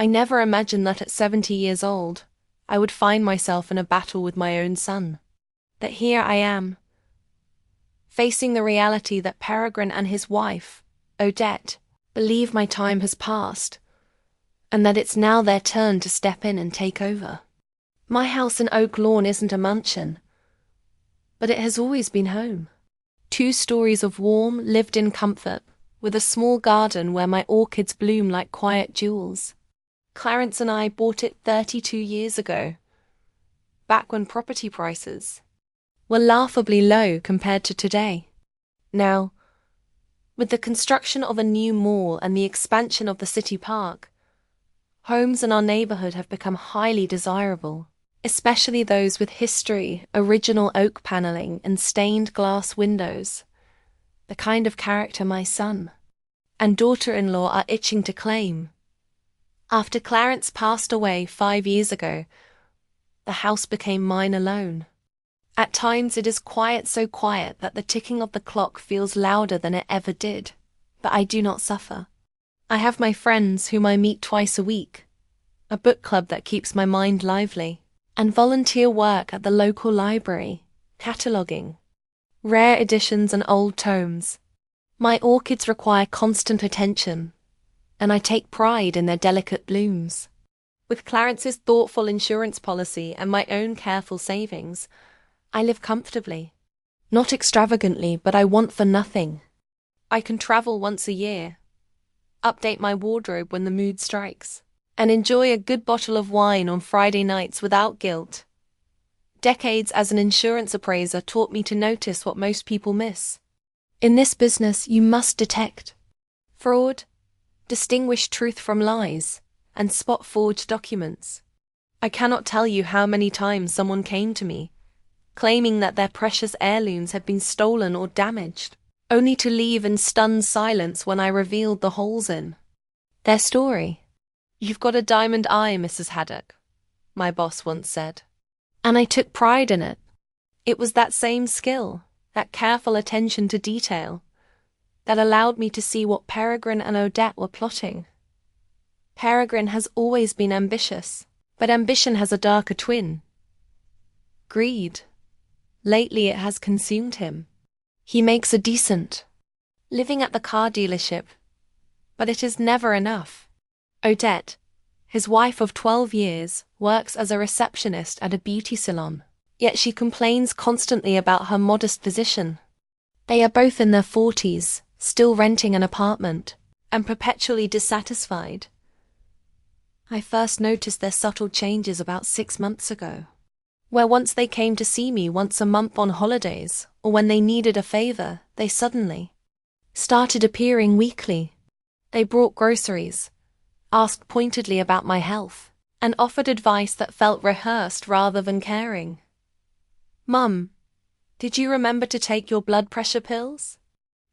I never imagined that at 70 years old, I would find myself in a battle with my own son. That here I am, facing the reality that Peregrine and his wife, Odette, believe my time has passed, and that it's now their turn to step in and take over. My house in Oak Lawn isn't a mansion, but it has always been home. 2 stories of warm, lived-in comfort, with a small garden where my orchids bloom like quiet jewels. Clarence and I bought it 32 years ago, back when property prices were laughably low compared to today. Now, with the construction of a new mall and the expansion of the city park, homes in our neighborhood have become highly desirable, especially those with history, original oak paneling, and stained glass windows, the kind of character my son and daughter-in-law are itching to claim. After Clarence passed away 5 years ago, the house became mine alone. At times it is quiet, so quiet that the ticking of the clock feels louder than it ever did, but I do not suffer. I have my friends whom I meet twice a week, a book club that keeps my mind lively, and volunteer work at the local library, cataloguing rare editions and old tomes. My orchids require constant attention, and I take pride in their delicate blooms. With Clarence's thoughtful insurance policy and my own careful savings, I live comfortably. Not extravagantly, but I want for nothing. I can travel once a year, update my wardrobe when the mood strikes, and enjoy a good bottle of wine on Friday nights without guilt. Decades as an insurance appraiser taught me to notice what most people miss. In this business, you must detect fraud, distinguish truth from lies, and spot forged documents. I cannot tell you how many times someone came to me, claiming that their precious heirlooms had been stolen or damaged, only to leave in stunned silence when I revealed the holes in their story. "You've got a diamond eye, Mrs. Haddock," my boss once said. And I took pride in it. It was that same skill, that careful attention to detail, that allowed me to see what Peregrine and Odette were plotting. Peregrine has always been ambitious, but ambition has a darker twin: greed. Lately it has consumed him. He makes a decent living at the car dealership, but it is never enough. Odette, his wife of 12 years, works as a receptionist at a beauty salon, yet she complains constantly about her modest position. They are both in their 40s, still renting an apartment, and perpetually dissatisfied. I first noticed their subtle changes about 6 months ago, where once they came to see me once a month on holidays, or when they needed a favor, they suddenly started appearing weekly. They brought groceries, asked pointedly about my health, and offered advice that felt rehearsed rather than caring. "Mum, did you remember to take your blood pressure pills?"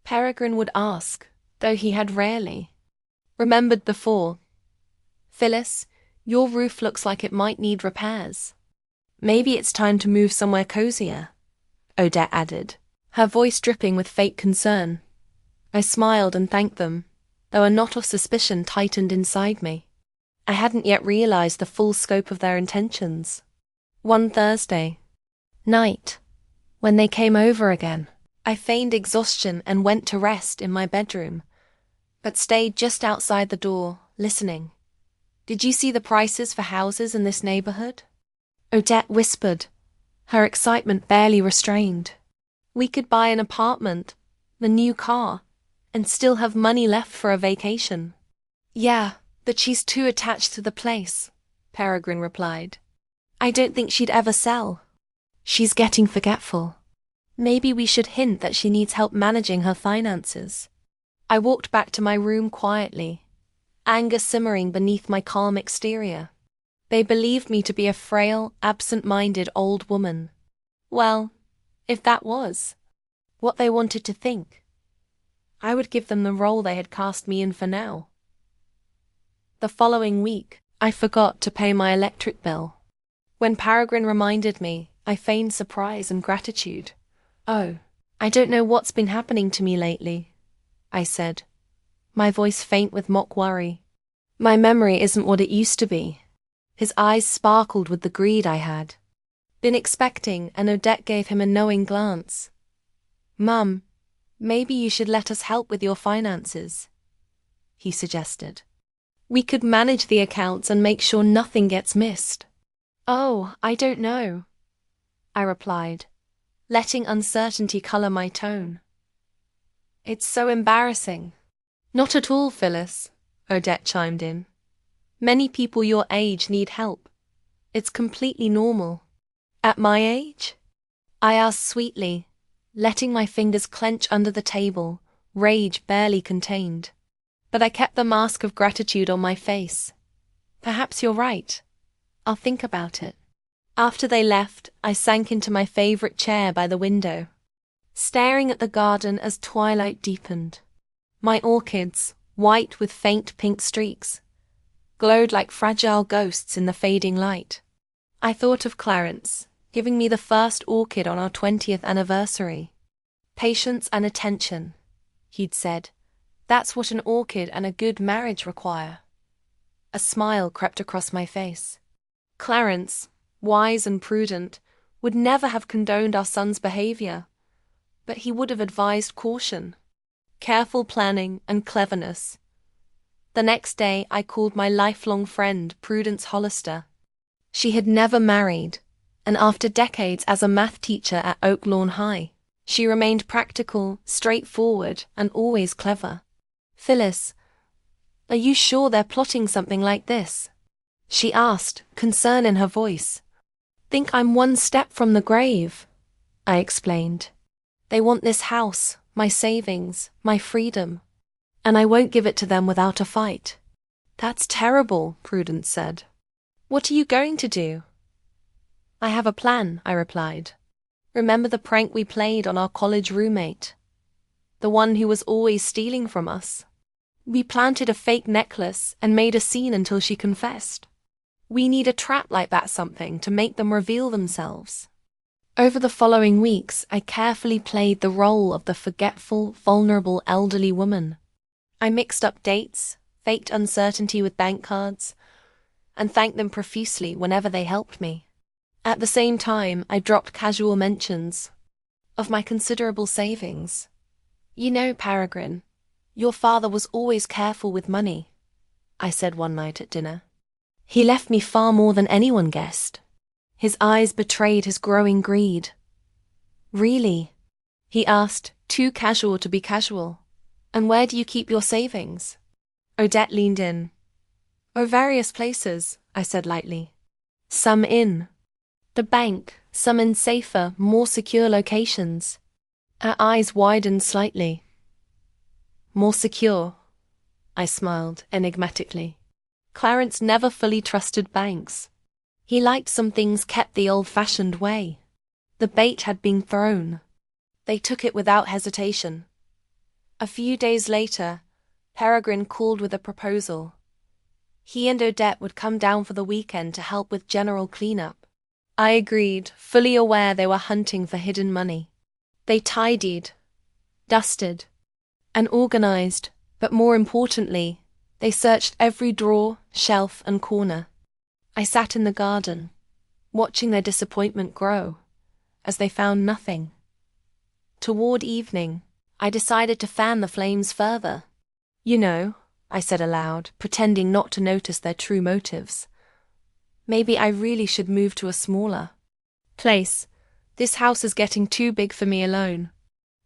Peregrine would ask, though he had rarely remembered before. "Phyllis, your roof looks like it might need repairs. Maybe it's time to move somewhere cozier," Odette added, her voice dripping with fake concern. I smiled and thanked them, though a knot of suspicion tightened inside me. I hadn't yet realized the full scope of their intentions. One Thursday night, when they came over again, I feigned exhaustion and went to rest in my bedroom, but stayed just outside the door, listening. "Did you see the prices for houses in this neighborhood?" Odette whispered, her excitement barely restrained. "We could buy an apartment, the new car, and still have money left for a vacation." "Yeah, but she's too attached to the place," Peregrine replied. "I don't think she'd ever sell. She's getting forgetful. Maybe we should hint that she needs help managing her finances." I walked back to my room quietly, anger simmering beneath my calm exterior. They believed me to be a frail, absent-minded old woman. Well, if that was what they wanted to think, I would give them the role they had cast me in for now. The following week, I forgot to pay my electric bill. When Peregrine reminded me, I feigned surprise and gratitude. "Oh, I don't know what's been happening to me lately," I said, my voice faint with mock worry. My memory isn't what it used to be. His eyes sparkled with the greed I had been expecting, and Odette gave him a knowing glance. Mum, maybe you should let us help with your finances, he suggested. We could manage the accounts and make sure nothing gets missed. Oh, I don't know, I replied, letting uncertainty color my tone. It's so embarrassing. Not at all, Phyllis, Odette chimed in. Many people your age need help. It's completely normal. At my age? I asked sweetly, letting my fingers clench under the table, rage barely contained. But I kept the mask of gratitude on my face. Perhaps you're right. I'll think about it. After they left, I sank into my favorite chair by the window, staring at the garden as twilight deepened. My orchids, white with faint pink streaks, glowed like fragile ghosts in the fading light. I thought of Clarence, giving me the first orchid on our 20th anniversary. Patience and attention, he'd said. That's what an orchid and a good marriage require. A smile crept across my face. Clarence, wise and prudent, would never have condoned our son's behavior, but he would have advised caution, careful planning, and cleverness. The next day I called my lifelong friend, Prudence Hollister. She had never married, and after decades as a math teacher at Oaklawn High, she remained practical, straightforward, and always clever. Phyllis, are you sure they're plotting something like this? She asked, concern in her voice. Think I'm one step from the grave, I explained. They want this house, my savings, my freedom, and I won't give it to them without a fight. That's terrible, Prudence said. What are you going to do? I have a plan, I replied. Remember the prank we played on our college roommate? The one who was always stealing from us? We planted a fake necklace and made a scene until she confessed. We need a trap like that something to make them reveal themselves. Over the following weeks, I carefully played the role of the forgetful, vulnerable elderly woman. I mixed up dates, faked uncertainty with bank cards, and thanked them profusely whenever they helped me. At the same time, I dropped casual mentions of my considerable savings. You know, Peregrine, your father was always careful with money, I said one night at dinner. He left me far more than anyone guessed. His eyes betrayed his growing greed. Really? He asked, too casual to be casual. And where do you keep your savings? Odette leaned in. Oh, various places, I said lightly. Some in the bank, some in safer, more secure locations. Her eyes widened slightly. More secure, I smiled enigmatically. Clarence never fully trusted banks. He liked some things kept the old-fashioned way. The bait had been thrown. They took it without hesitation. A few days later, Peregrine called with a proposal. He and Odette would come down for the weekend to help with general cleanup. I agreed, fully aware they were hunting for hidden money. They tidied, dusted, and organized, but more importantly, they searched every drawer, shelf, and corner. I sat in the garden, watching their disappointment grow, as they found nothing. Toward evening, I decided to fan the flames further. You know, I said aloud, pretending not to notice their true motives. Maybe I really should move to a smaller place. This house is getting too big for me alone.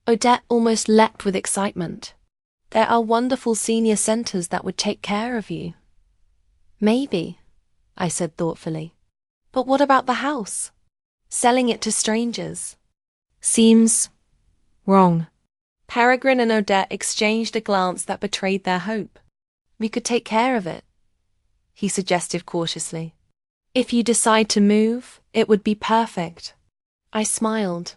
Odette almost leapt with excitement. There are wonderful senior centers that would take care of you. Maybe, I said thoughtfully. But what about the house? Selling it to strangers seems wrong. Peregrine and Odette exchanged a glance that betrayed their hope. We could take care of it, he suggested cautiously. If you decide to move, it would be perfect. I smiled.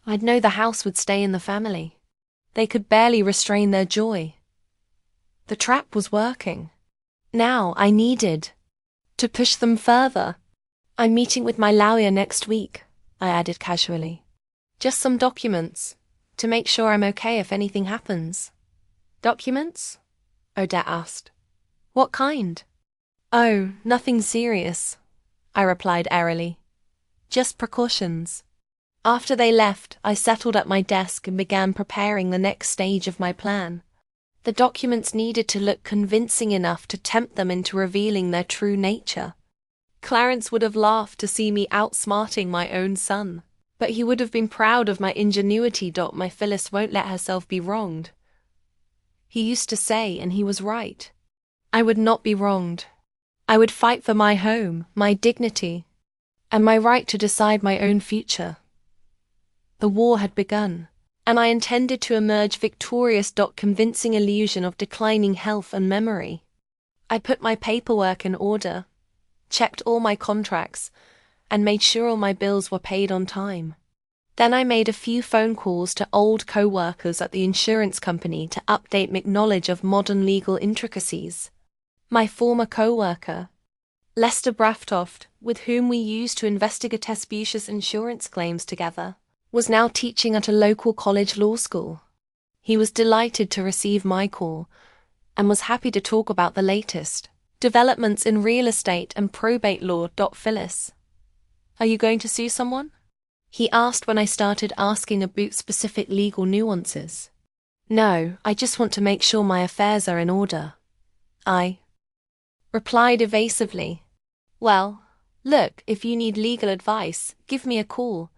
I'd know the house would stay in the family. They could barely restrain their joy. The trap was working. Now I needed to push them further. I'm meeting with my lawyer next week, I added casually. Just some documents, to make sure I'm okay if anything happens. Documents? Odette asked. What kind? Oh, nothing serious, I replied airily. Just precautions. After they left, I settled at my desk and began preparing the next stage of my plan. The documents needed to look convincing enough to tempt them into revealing their true nature. Clarence would have laughed to see me outsmarting my own son, but he would have been proud of my ingenuity. My Phyllis won't let herself be wronged. He used to say, and he was right. I would not be wronged. I would fight for my home, my dignity, and my right to decide my own future. The war had begun, and I intended to emerge victorious. Convincing illusion of declining health and memory. I put my paperwork in order, checked all my contracts, and made sure all my bills were paid on time. Then I made a few phone calls to old co-workers at the insurance company to update my knowledge of modern legal intricacies. My former co-worker, Lester Braftoft, with whom we used to investigate specious insurance claims together, was now teaching at a local college law school. He was delighted to receive my call and was happy to talk about the latest developments in real estate and probate law. Phyllis, are you going to sue someone? He asked when I started asking about specific legal nuances. No, I just want to make sure my affairs are in order, I replied evasively. Well, look, if you need legal advice, give me a call.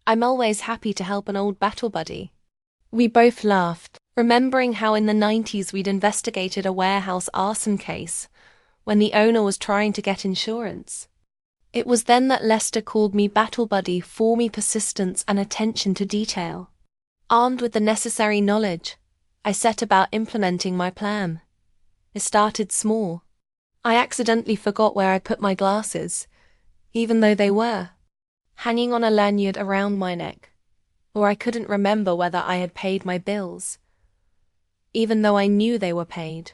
I'm always happy to help an old battle buddy. We both laughed, remembering how in the 90s we'd investigated a warehouse arson case when the owner was trying to get insurance. It was then that Lester called me battle buddy for me persistence and attention to detail. Armed with the necessary knowledge, I set about implementing my plan. It started small. I accidentally forgot where I put my glasses, even though they were hanging on a lanyard around my neck, or I couldn't remember whether I had paid my bills, even though I knew they were paid.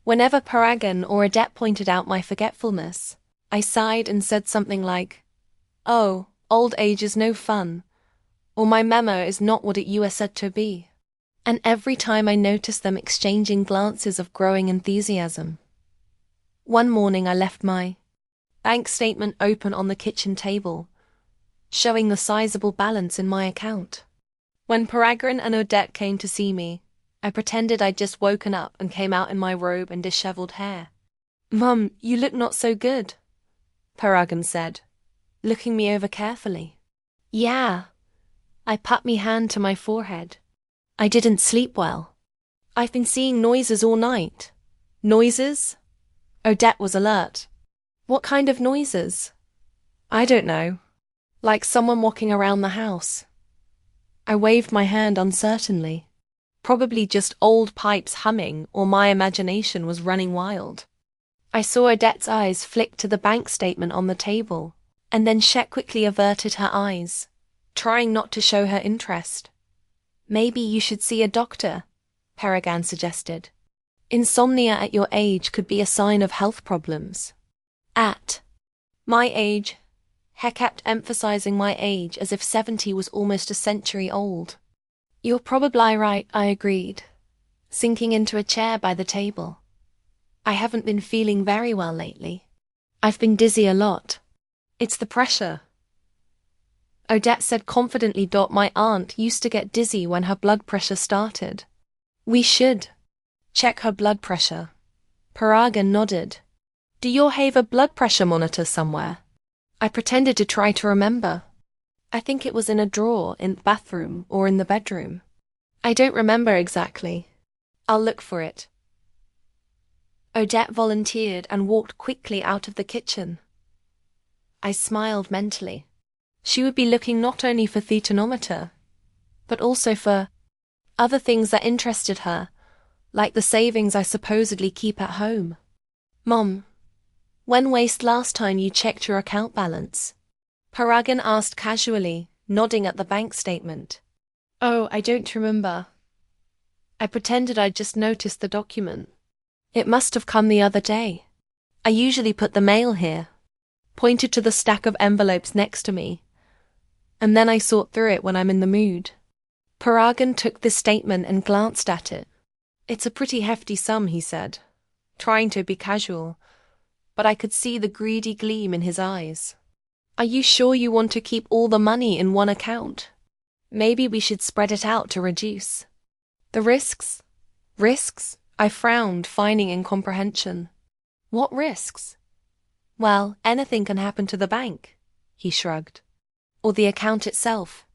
Whenever Paragon or Adet pointed out my forgetfulness, I sighed and said something like, "Oh, old age is no fun," or "my memo is not what it you are said to be." And every time I noticed them exchanging glances of growing enthusiasm. One morning I left my bank statement open on the kitchen table, showing the sizable balance in my account. When Paragon and Odette came to see me, I pretended I'd just woken up and came out in my robe and disheveled hair. "Mum, you look not so good," Paragon said, looking me over carefully. "Yeah." I put me hand to my forehead. "I didn't sleep well. I've been seeing noises all night." "Noises?" Odette was alert. "What kind of noises?" "I don't know. Like someone walking around the house." I waved my hand uncertainly. Probably just old pipes humming, or my imagination was running wild. I saw Odette's eyes flick to the bank statement on the table, and then she quickly averted her eyes, trying not to show her interest. "Maybe you should see a doctor," Paragon suggested. "Insomnia at your age could be a sign of health problems." At my age, he kept emphasizing my age as if 70 was almost a century old. "You're probably right," I agreed, sinking into a chair by the table. "I haven't been feeling very well lately. I've been dizzy a lot. It's the pressure." Odette said confidently. "My aunt used to get dizzy when her blood pressure started. We should check her blood pressure." Paragon nodded. "Do you have a blood pressure monitor somewhere?" I pretended to try to remember. I think it was in a drawer in the bathroom or in the bedroom. I don't remember exactly. I'll look for it. Odette volunteered and walked quickly out of the kitchen. I smiled mentally. She would be looking not only for the thermometer, but also for other things that interested her, like the savings I supposedly keep at home. "Mom, when was last time you checked your account balance?" Paragon asked casually, nodding at the bank statement. "Oh, I don't remember." I pretended I'd just noticed the document. "It must have come the other day. I usually put the mail here," pointed to the stack of envelopes next to me, and then I sort through it when I'm in the mood. Paragon took this statement and glanced at it. "It's a pretty hefty sum," he said. trying to be casual, but I could see the greedy gleam in his eyes. Are you sure you want to keep all the money in one account? Maybe we should spread it out to reduce the risks. Risks? I frowned, finding incomprehension. What risks? Well, anything can happen to the bank, he shrugged. Or the account itself.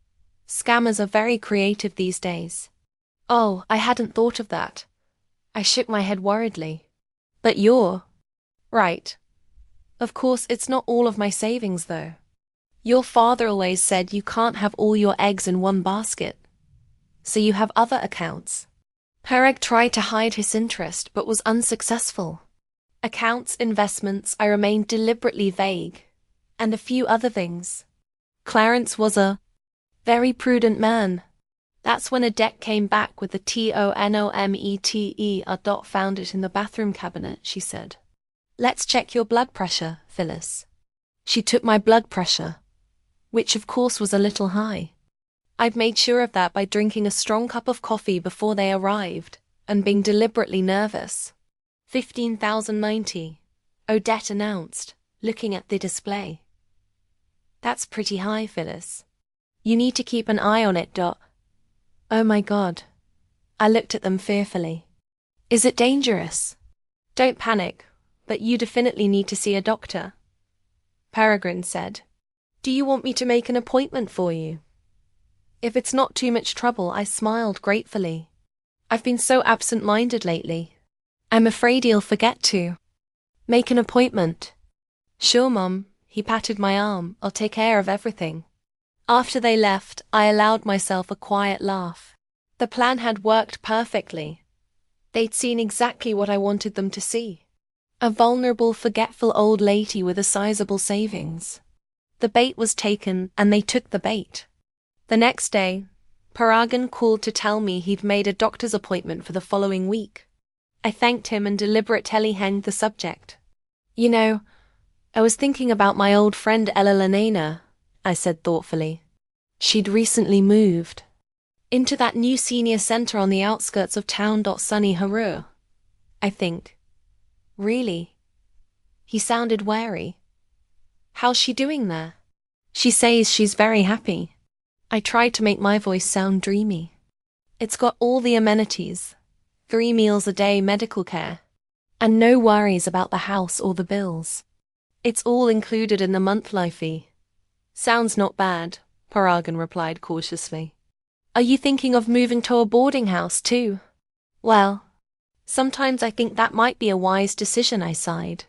Scammers are very creative these days. Oh, I hadn't thought of that. I shook my head worriedly. But you're right. Of course, it's not all of my savings, though. Your father always said you can't have all your eggs in one basket. So you have other accounts. Pereg tried to hide his interest, but was unsuccessful. Accounts, investments, I remained deliberately vague. And a few other things. Clarence was a very prudent man. That's when Odette came back with the tonomete. Dot found it in the bathroom cabinet, she said. Let's check your blood pressure, Phyllis. She took my blood pressure, which of course was a little high. I'd made sure of that by drinking a strong cup of coffee before they arrived, and being deliberately nervous. 15,090, Odette announced, looking at the display. That's pretty high, Phyllis. You need to keep an eye on it, Dot. Oh my God. I looked at them fearfully. Is it dangerous? Don't panic, but you definitely need to see a doctor. Peregrine said. Do you want me to make an appointment for you? If it's not too much trouble, I smiled gratefully. I've been so absent-minded lately. I'm afraid you'll forget to make an appointment. Sure, Mum. He patted my arm. I'll take care of everything. After they left, I allowed myself a quiet laugh. The plan had worked perfectly. They'd seen exactly what I wanted them to see. A vulnerable, forgetful old lady with a sizable savings. The bait was taken, and they took the bait. The next day, Paragon called to tell me he'd made a doctor's appointment for the following week. I thanked him and deliberately hanged the subject. You know, I was thinking about my old friend Ella Lenana, I said thoughtfully. She'd recently moved into that new senior center on the outskirts of town. Sunny Haru, I think. Really? He sounded wary. How's she doing there? She says she's very happy. I tried to make my voice sound dreamy. It's got all the amenities, 3 meals a day medical care, and no worries about the house or the bills. It's all included in the monthly fee. Sounds not bad, Paragon replied cautiously. Are you thinking of moving to a boarding house too? Well, sometimes I think that might be a wise decision, I sighed.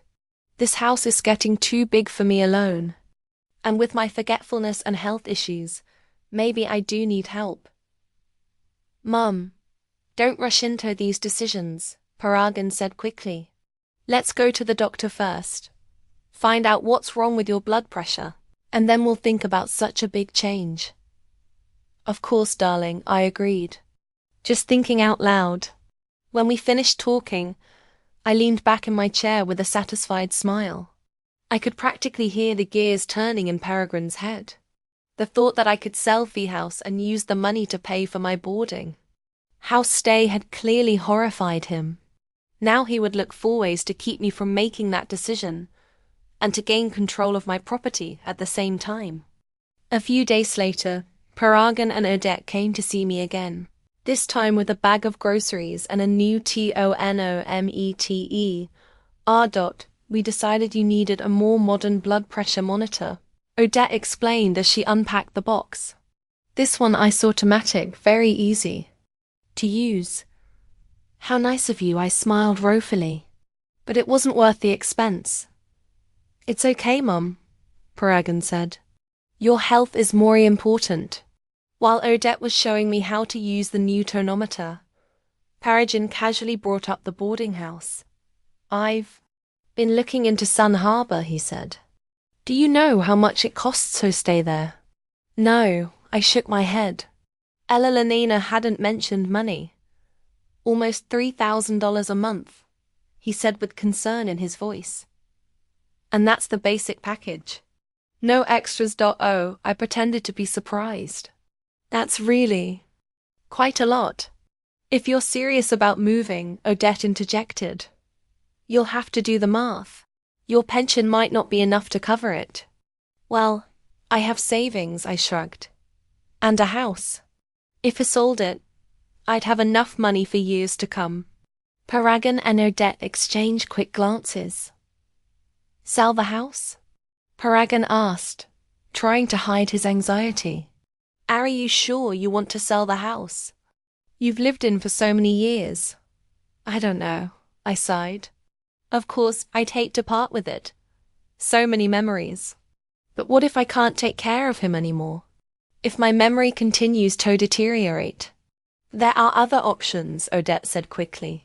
This house is getting too big for me alone. And with my forgetfulness and health issues, maybe I do need help. Mum, don't rush into these decisions, Paragon said quickly. Let's go to the doctor first. Find out what's wrong with your blood pressure, and then we'll think about such a big change. Of course, darling, I agreed. Just thinking out loud. When we finished talking, I leaned back in my chair with a satisfied smile. I could practically hear the gears turning in Peregrine's head. The thought that I could sell Fee House and use the money to pay for my boarding. House stay had clearly horrified him. Now he would look for ways to keep me from making that decision, and to gain control of my property at the same time. A few days later, Paragon and Odette came to see me again, this time with a bag of groceries and a new tonomete. We decided you needed a more modern blood pressure monitor, Odette explained as she unpacked the box. This one is automatic, very easy to use. How nice of you, I smiled woefully. But it wasn't worth the expense. It's okay, Mum, Paragon said. Your health is more important. While Odette was showing me how to use the new tonometer, Paragon casually brought up the boarding house. I've been looking into Sun Harbor, he said. Do you know how much it costs to stay there? No, I shook my head. Ella Lenina hadn't mentioned money. Almost $3,000 a month, he said with concern in his voice. And that's the basic package. No extras. I pretended to be surprised. That's really quite a lot. If you're serious about moving, Odette interjected. You'll have to do the math. Your pension might not be enough to cover it. Well, I have savings, I shrugged. And a house. If I sold it, I'd have enough money for years to come. Paragon and Odette exchanged quick glances. Sell the house? Paragon asked, trying to hide his anxiety. Are you sure you want to sell the house? You've lived in for so many years. I don't know, I sighed. Of course, I'd hate to part with it. So many memories. But what if I can't take care of him anymore? If my memory continues to deteriorate? There are other options, Odette said quickly.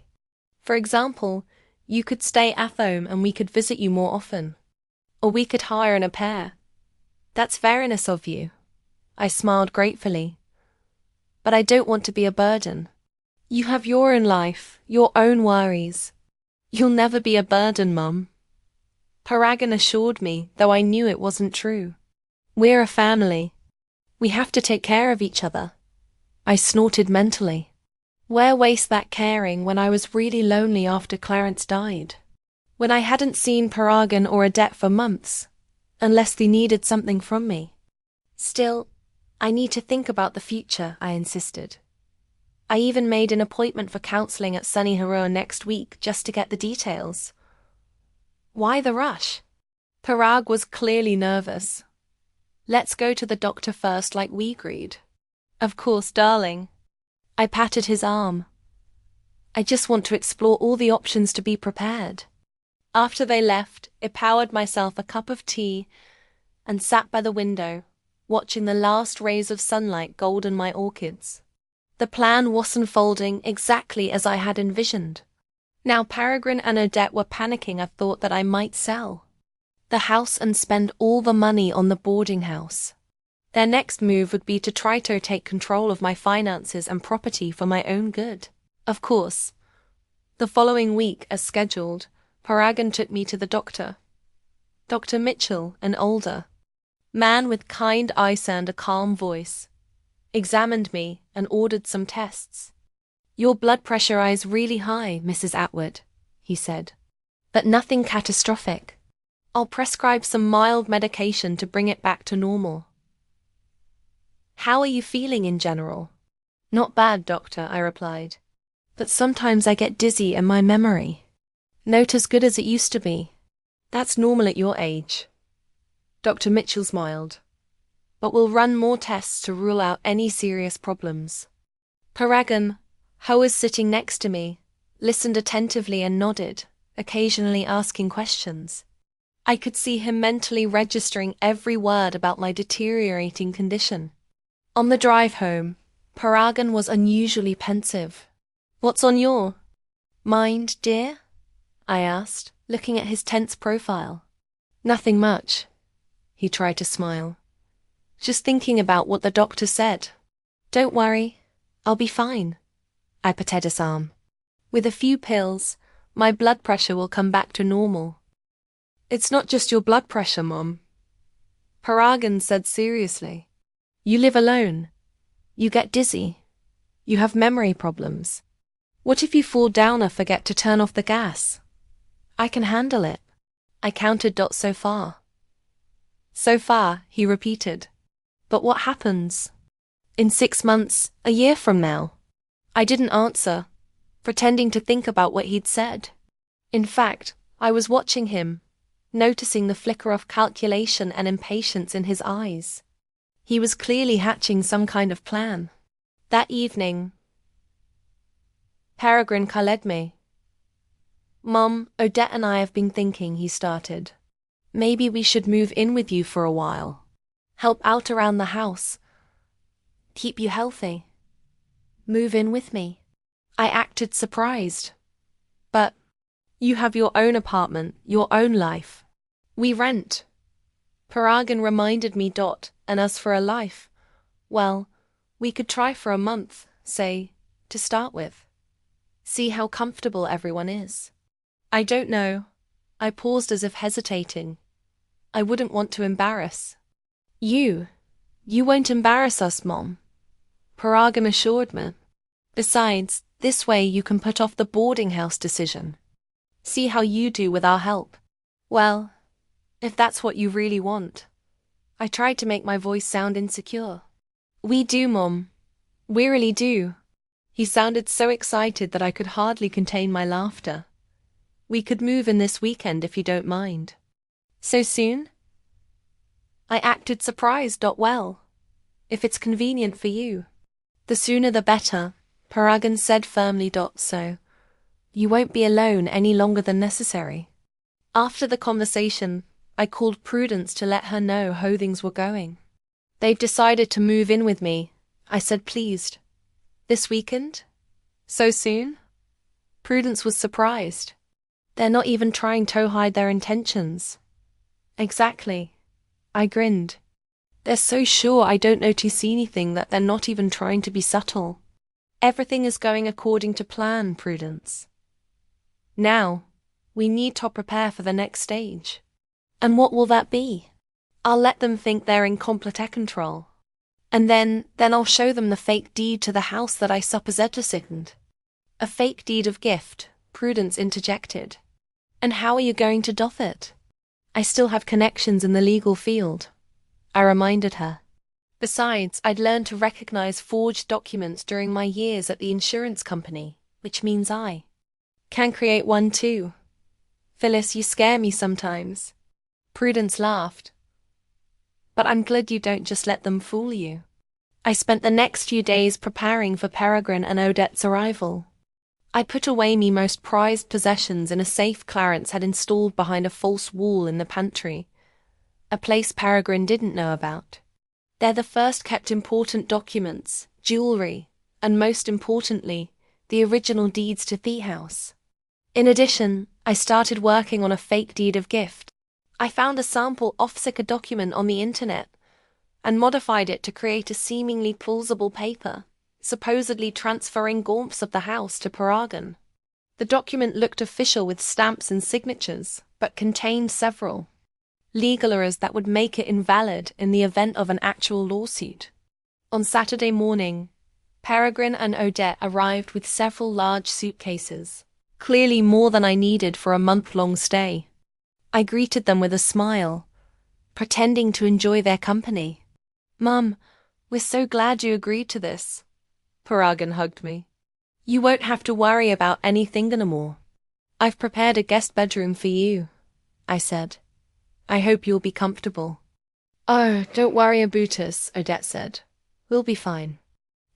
For example, you could stay at home and we could visit you more often. Or we could hire an au pair. That's very nice of you. I smiled gratefully. But I don't want to be a burden. You have your own life, your own worries. You'll never be a burden, Mum. Paragon assured me, though I knew it wasn't true. We're a family. We have to take care of each other. I snorted mentally. Where waste that caring when I was really lonely after Clarence died? When I hadn't seen Paragon or Odette for months, unless they needed something from me. Still, I need to think about the future, I insisted. I even made an appointment for counselling at Sunny Hero next week just to get the details. Why the rush? Parag was clearly nervous. Let's go to the doctor first like we agreed. Of course, darling. I patted his arm. I just want to explore all the options to be prepared. After they left, I poured myself a cup of tea and sat by the window, watching the last rays of sunlight golden my orchids. The plan was unfolding exactly as I had envisioned. Now Peregrine and Odette were panicking at thought that I might sell the house and spend all the money on the boarding house. Their next move would be to try to take control of my finances and property for my own good. Of course. The following week, as scheduled, Paragon took me to the doctor. Dr. Mitchell, an older man with kind eyes and a calm voice, examined me and ordered some tests. Your blood pressure is really high, Mrs. Atwood, he said, but nothing catastrophic. I'll prescribe some mild medication to bring it back to normal. How are you feeling in general? Not bad, doctor, I replied, but sometimes I get dizzy and my memory not as good as it used to be. That's normal at your age. Dr. Mitchell smiled, but we'll run more tests to rule out any serious problems. Paragon, who was sitting next to me, listened attentively and nodded, occasionally asking questions. I could see him mentally registering every word about my deteriorating condition. On the drive home, Paragon was unusually pensive. What's on your mind, dear? I asked, looking at his tense profile. Nothing much. He tried to smile. Just thinking about what the doctor said. Don't worry, I'll be fine. I patted his arm. With a few pills, my blood pressure will come back to normal. It's not just your blood pressure, Mom. Paragon said seriously. You live alone. You get dizzy. You have memory problems. What if you fall down or forget to turn off the gas? I can handle it. I counted dots so far. So far, he repeated. But what happens? In 6 months, a year from now? I didn't answer, pretending to think about what he'd said. In fact, I was watching him, noticing the flicker of calculation and impatience in his eyes. He was clearly hatching some kind of plan. That evening, Peregrine called me. Mom, Odette and I have been thinking, he started. Maybe we should move in with you for a while. Help out around the house. Keep you healthy. Move in with me. I acted surprised. But you have your own apartment, your own life. We rent. Paragon reminded me and as for a life, well, we could try for a month, say, to start with. See how comfortable everyone is. I don't know. I paused as if hesitating. I wouldn't want to embarrass. You won't embarrass us, Mom. Paragon assured me. Besides, this way you can put off the boarding house decision. See how you do with our help. Well, if that's what you really want. I tried to make my voice sound insecure. We do, Mom. We really do. He sounded so excited that I could hardly contain my laughter. We could move in this weekend if you don't mind. So soon? I acted surprised. Well, if it's convenient for you. The sooner the better, Paragon said firmly. So you won't be alone any longer than necessary. After the conversation, I called Prudence to let her know how things were going. They've decided to move in with me, I said, pleased. This weekend? So soon? Prudence was surprised. They're not even trying to hide their intentions. Exactly. I grinned. They're so sure I don't notice anything that they're not even trying to be subtle. Everything is going according to plan, Prudence. Now, we need to prepare for the next stage. And what will that be? I'll let them think they're in complete control. And then I'll show them the fake deed to the house that I supposedly. A fake deed of gift, Prudence interjected. And how are you going to do it? I still have connections in the legal field, I reminded her. Besides, I'd learned to recognize forged documents during my years at the insurance company, which means I can create one too. Phyllis, you scare me sometimes. Prudence laughed. But I'm glad you don't just let them fool you. I spent the next few days preparing for Peregrine and Odette's arrival. I put away me most prized possessions in a safe Clarence had installed behind a false wall in the pantry, a place Peregrine didn't know about. They're the first kept important documents, jewelry, and most importantly, the original deeds to the house. In addition, I started working on a fake deed of gift. I found a sample off-sticker document on the internet and modified it to create a seemingly plausible paper, supposedly transferring glimpses of the house to Paragon. The document looked official with stamps and signatures, but contained several legal errors that would make it invalid in the event of an actual lawsuit. On Saturday morning, Peregrine and Odette arrived with several large suitcases, clearly more than I needed for a month-long stay. I greeted them with a smile, pretending to enjoy their company. Mum, we're so glad you agreed to this. Paragon hugged me. You won't have to worry about anything anymore. I've prepared a guest bedroom for you, I said. I hope you'll be comfortable. Oh, don't worry about us, Odette said. We'll be fine.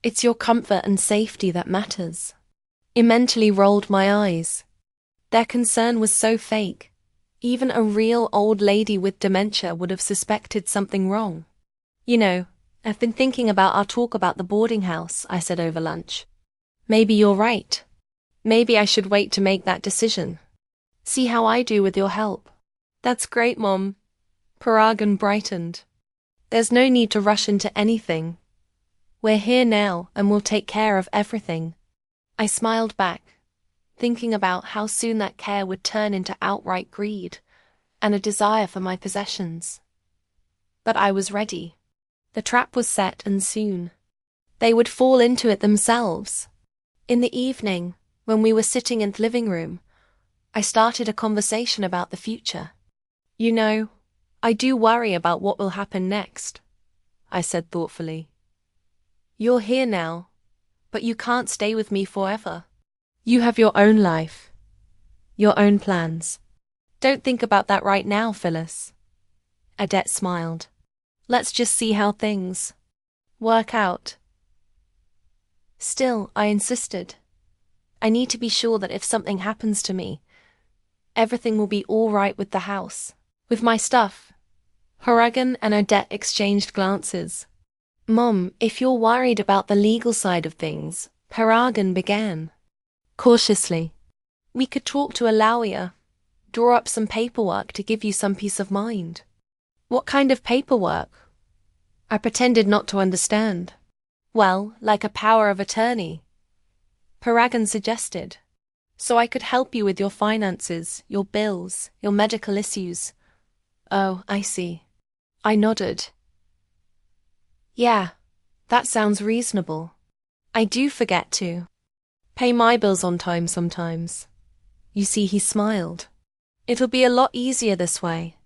It's your comfort and safety that matters. I mentally rolled my eyes. Their concern was so fake. Even a real old lady with dementia would have suspected something wrong. You know, I've been thinking about our talk about the boarding house, I said over lunch. Maybe you're right. Maybe I should wait to make that decision. See how I do with your help. That's great, Mom. Paragon brightened. There's no need to rush into anything. We're here now and we'll take care of everything. I smiled back, thinking about how soon that care would turn into outright greed and a desire for my possessions. But I was ready. The trap was set and soon they would fall into it themselves. In the evening, when we were sitting in the living room, I started a conversation about the future. You know, I do worry about what will happen next, I said thoughtfully. You're here now, but you can't stay with me forever. You have your own life, your own plans. Don't think about that right now, Phyllis. Odette smiled. Let's just see how things work out. Still, I insisted. I need to be sure that if something happens to me, everything will be all right with the house, with my stuff. Paragon and Odette exchanged glances. Mom, if you're worried about the legal side of things, Paragon began. Cautiously. We could talk to a lawyer, draw up some paperwork to give you some peace of mind. What kind of paperwork? I pretended not to understand. Well, like a power of attorney. Paragon suggested. So I could help you with your finances, your bills, your medical issues. Oh, I see. I nodded. Yeah, that sounds reasonable. I do forget to pay my bills on time sometimes. You see, he smiled. It'll be a lot easier this way.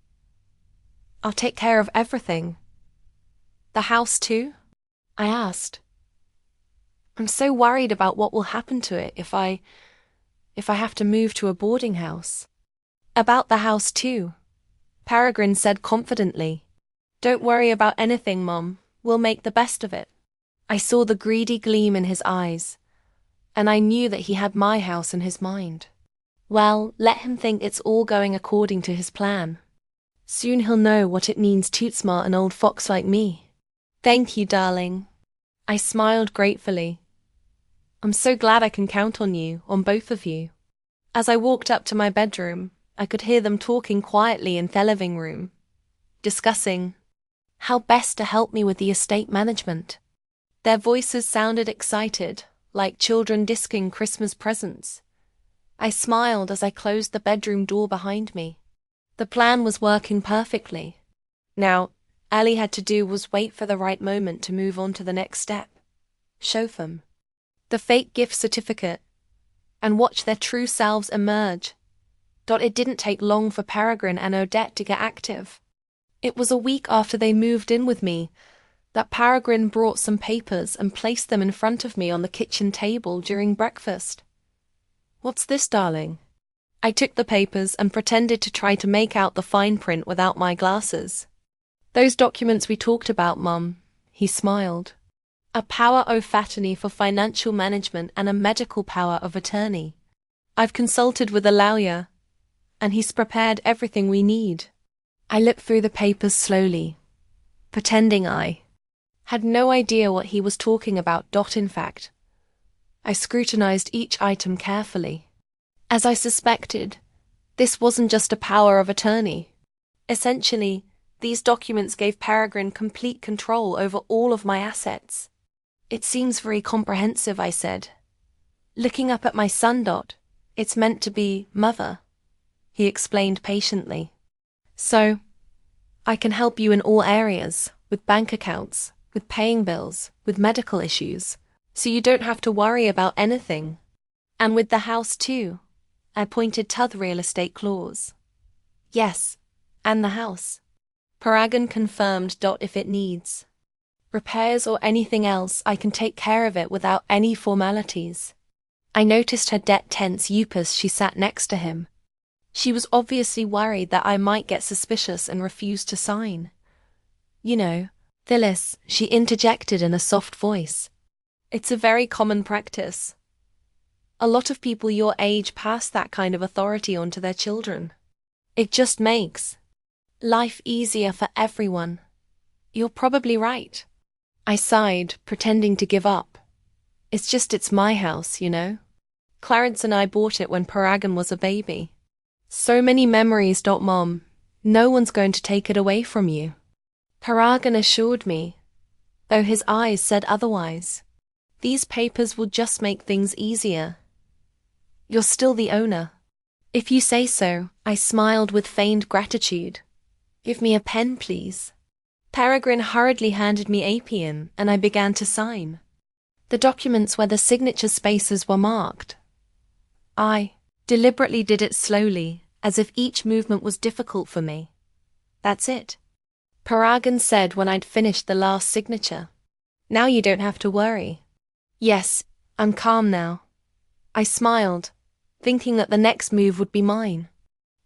I'll take care of everything. The house too? I asked. I'm so worried about what will happen to it if I have to move to a boarding house. About the house too, Peregrine said confidently. Don't worry about anything, Mom. We'll make the best of it. I saw the greedy gleam in his eyes, and I knew that he had my house in his mind. Well, let him think it's all going according to his plan. Soon he'll know what it means to outsmart an old fox like me. Thank you, darling. I smiled gratefully. I'm so glad I can count on you, on both of you. As I walked up to my bedroom, I could hear them talking quietly in the living room, discussing how best to help me with the estate management. Their voices sounded excited, like children discussing Christmas presents. I smiled as I closed the bedroom door behind me. The plan was working perfectly. Now, all I had to do was wait for the right moment to move on to the next step. Show them the fake gift certificate and watch their true selves emerge. It didn't take long for Peregrine and Odette to get active. It was a week after they moved in with me that Peregrine brought some papers and placed them in front of me on the kitchen table during breakfast. What's this, darling? I took the papers and pretended to try to make out the fine print without my glasses. Those documents we talked about, Mum, he smiled. A power of attorney for financial management and a medical power of attorney. I've consulted with a lawyer, and he's prepared everything we need. I looked through the papers slowly, pretending I had no idea what he was talking about. In fact, I scrutinized each item carefully. As I suspected, this wasn't just a power of attorney. Essentially, these documents gave Peregrine complete control over all of my assets. It seems very comprehensive, I said. Looking up at my son. It's meant to be Mother, he explained patiently. So, I can help you in all areas, with bank accounts, with paying bills, with medical issues, so you don't have to worry about anything. And with the house too. I pointed to the real estate clause. Yes, and the house. Peregrine confirmed. If it needs repairs or anything else, I can take care of it without any formalities. I noticed her tense as she sat next to him. She was obviously worried that I might get suspicious and refuse to sign. You know, Phyllis, she interjected in a soft voice. It's a very common practice. A lot of people your age pass that kind of authority on to their children. It just makes life easier for everyone. You're probably right. I sighed, pretending to give up. It's my house, you know. Clarence and I bought it when Peregrine was a baby. So many memories. Mom, no one's going to take it away from you. Peregrine assured me, though his eyes said otherwise. These papers will just make things easier. You're still the owner. If you say so, I smiled with feigned gratitude. Give me a pen, please. Peregrine hurriedly handed me a pen, and I began to sign the documents where the signature spaces were marked. I deliberately did it slowly, as if each movement was difficult for me. That's it, Peregrine said when I'd finished the last signature. Now you don't have to worry. Yes, I'm calm now. I smiled, thinking that the next move would be mine.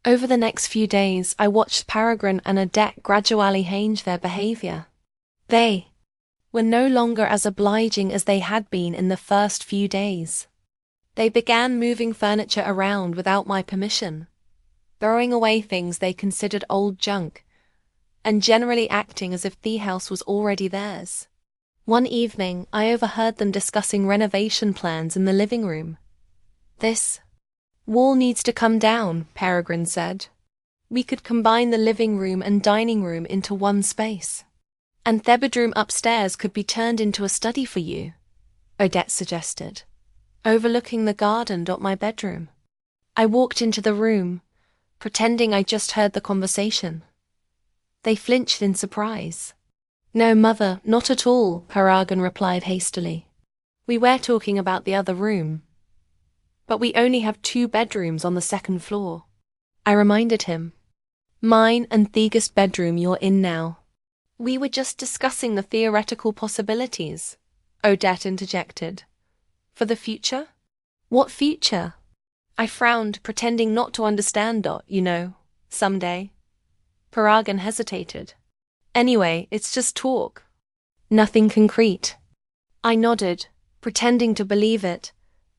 Over the next few days, I watched Peregrine and Odette gradually change their behavior. They were no longer as obliging as they had been in the first few days. They began moving furniture around without my permission, throwing away things they considered old junk, and generally acting as if the house was already theirs. One evening, I overheard them discussing renovation plans in the living room. This wall needs to come down, Peregrine said. We could combine the living room and dining room into one space. And the bedroom upstairs could be turned into a study for you, Odette suggested, overlooking the garden. My bedroom. I walked into the room, pretending I just heard the conversation. They flinched in surprise. No, Mother, not at all, Peregrine replied hastily. We were talking about the other room. But we only have 2 bedrooms on the second floor. I reminded him. Mine and Thega's bedroom you're in now. We were just discussing the theoretical possibilities, Odette interjected. For the future? What future? I frowned, pretending not to understand. Someday. Paragon hesitated. Anyway, it's just talk. Nothing concrete. I nodded, pretending to believe it,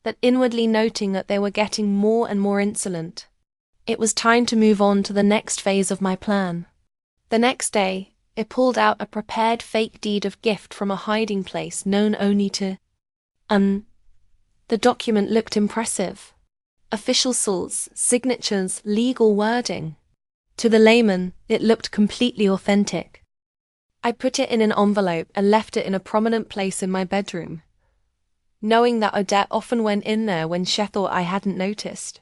but inwardly noting that they were getting more and more insolent. It was time to move on to the next phase of my plan. The next day, it pulled out a prepared fake deed of gift from a hiding place known only to... The document looked impressive. Official seals, signatures, legal wording. To the layman, it looked completely authentic. I put it in an envelope and left it in a prominent place in my bedroom, knowing that Odette often went in there when she thought I hadn't noticed.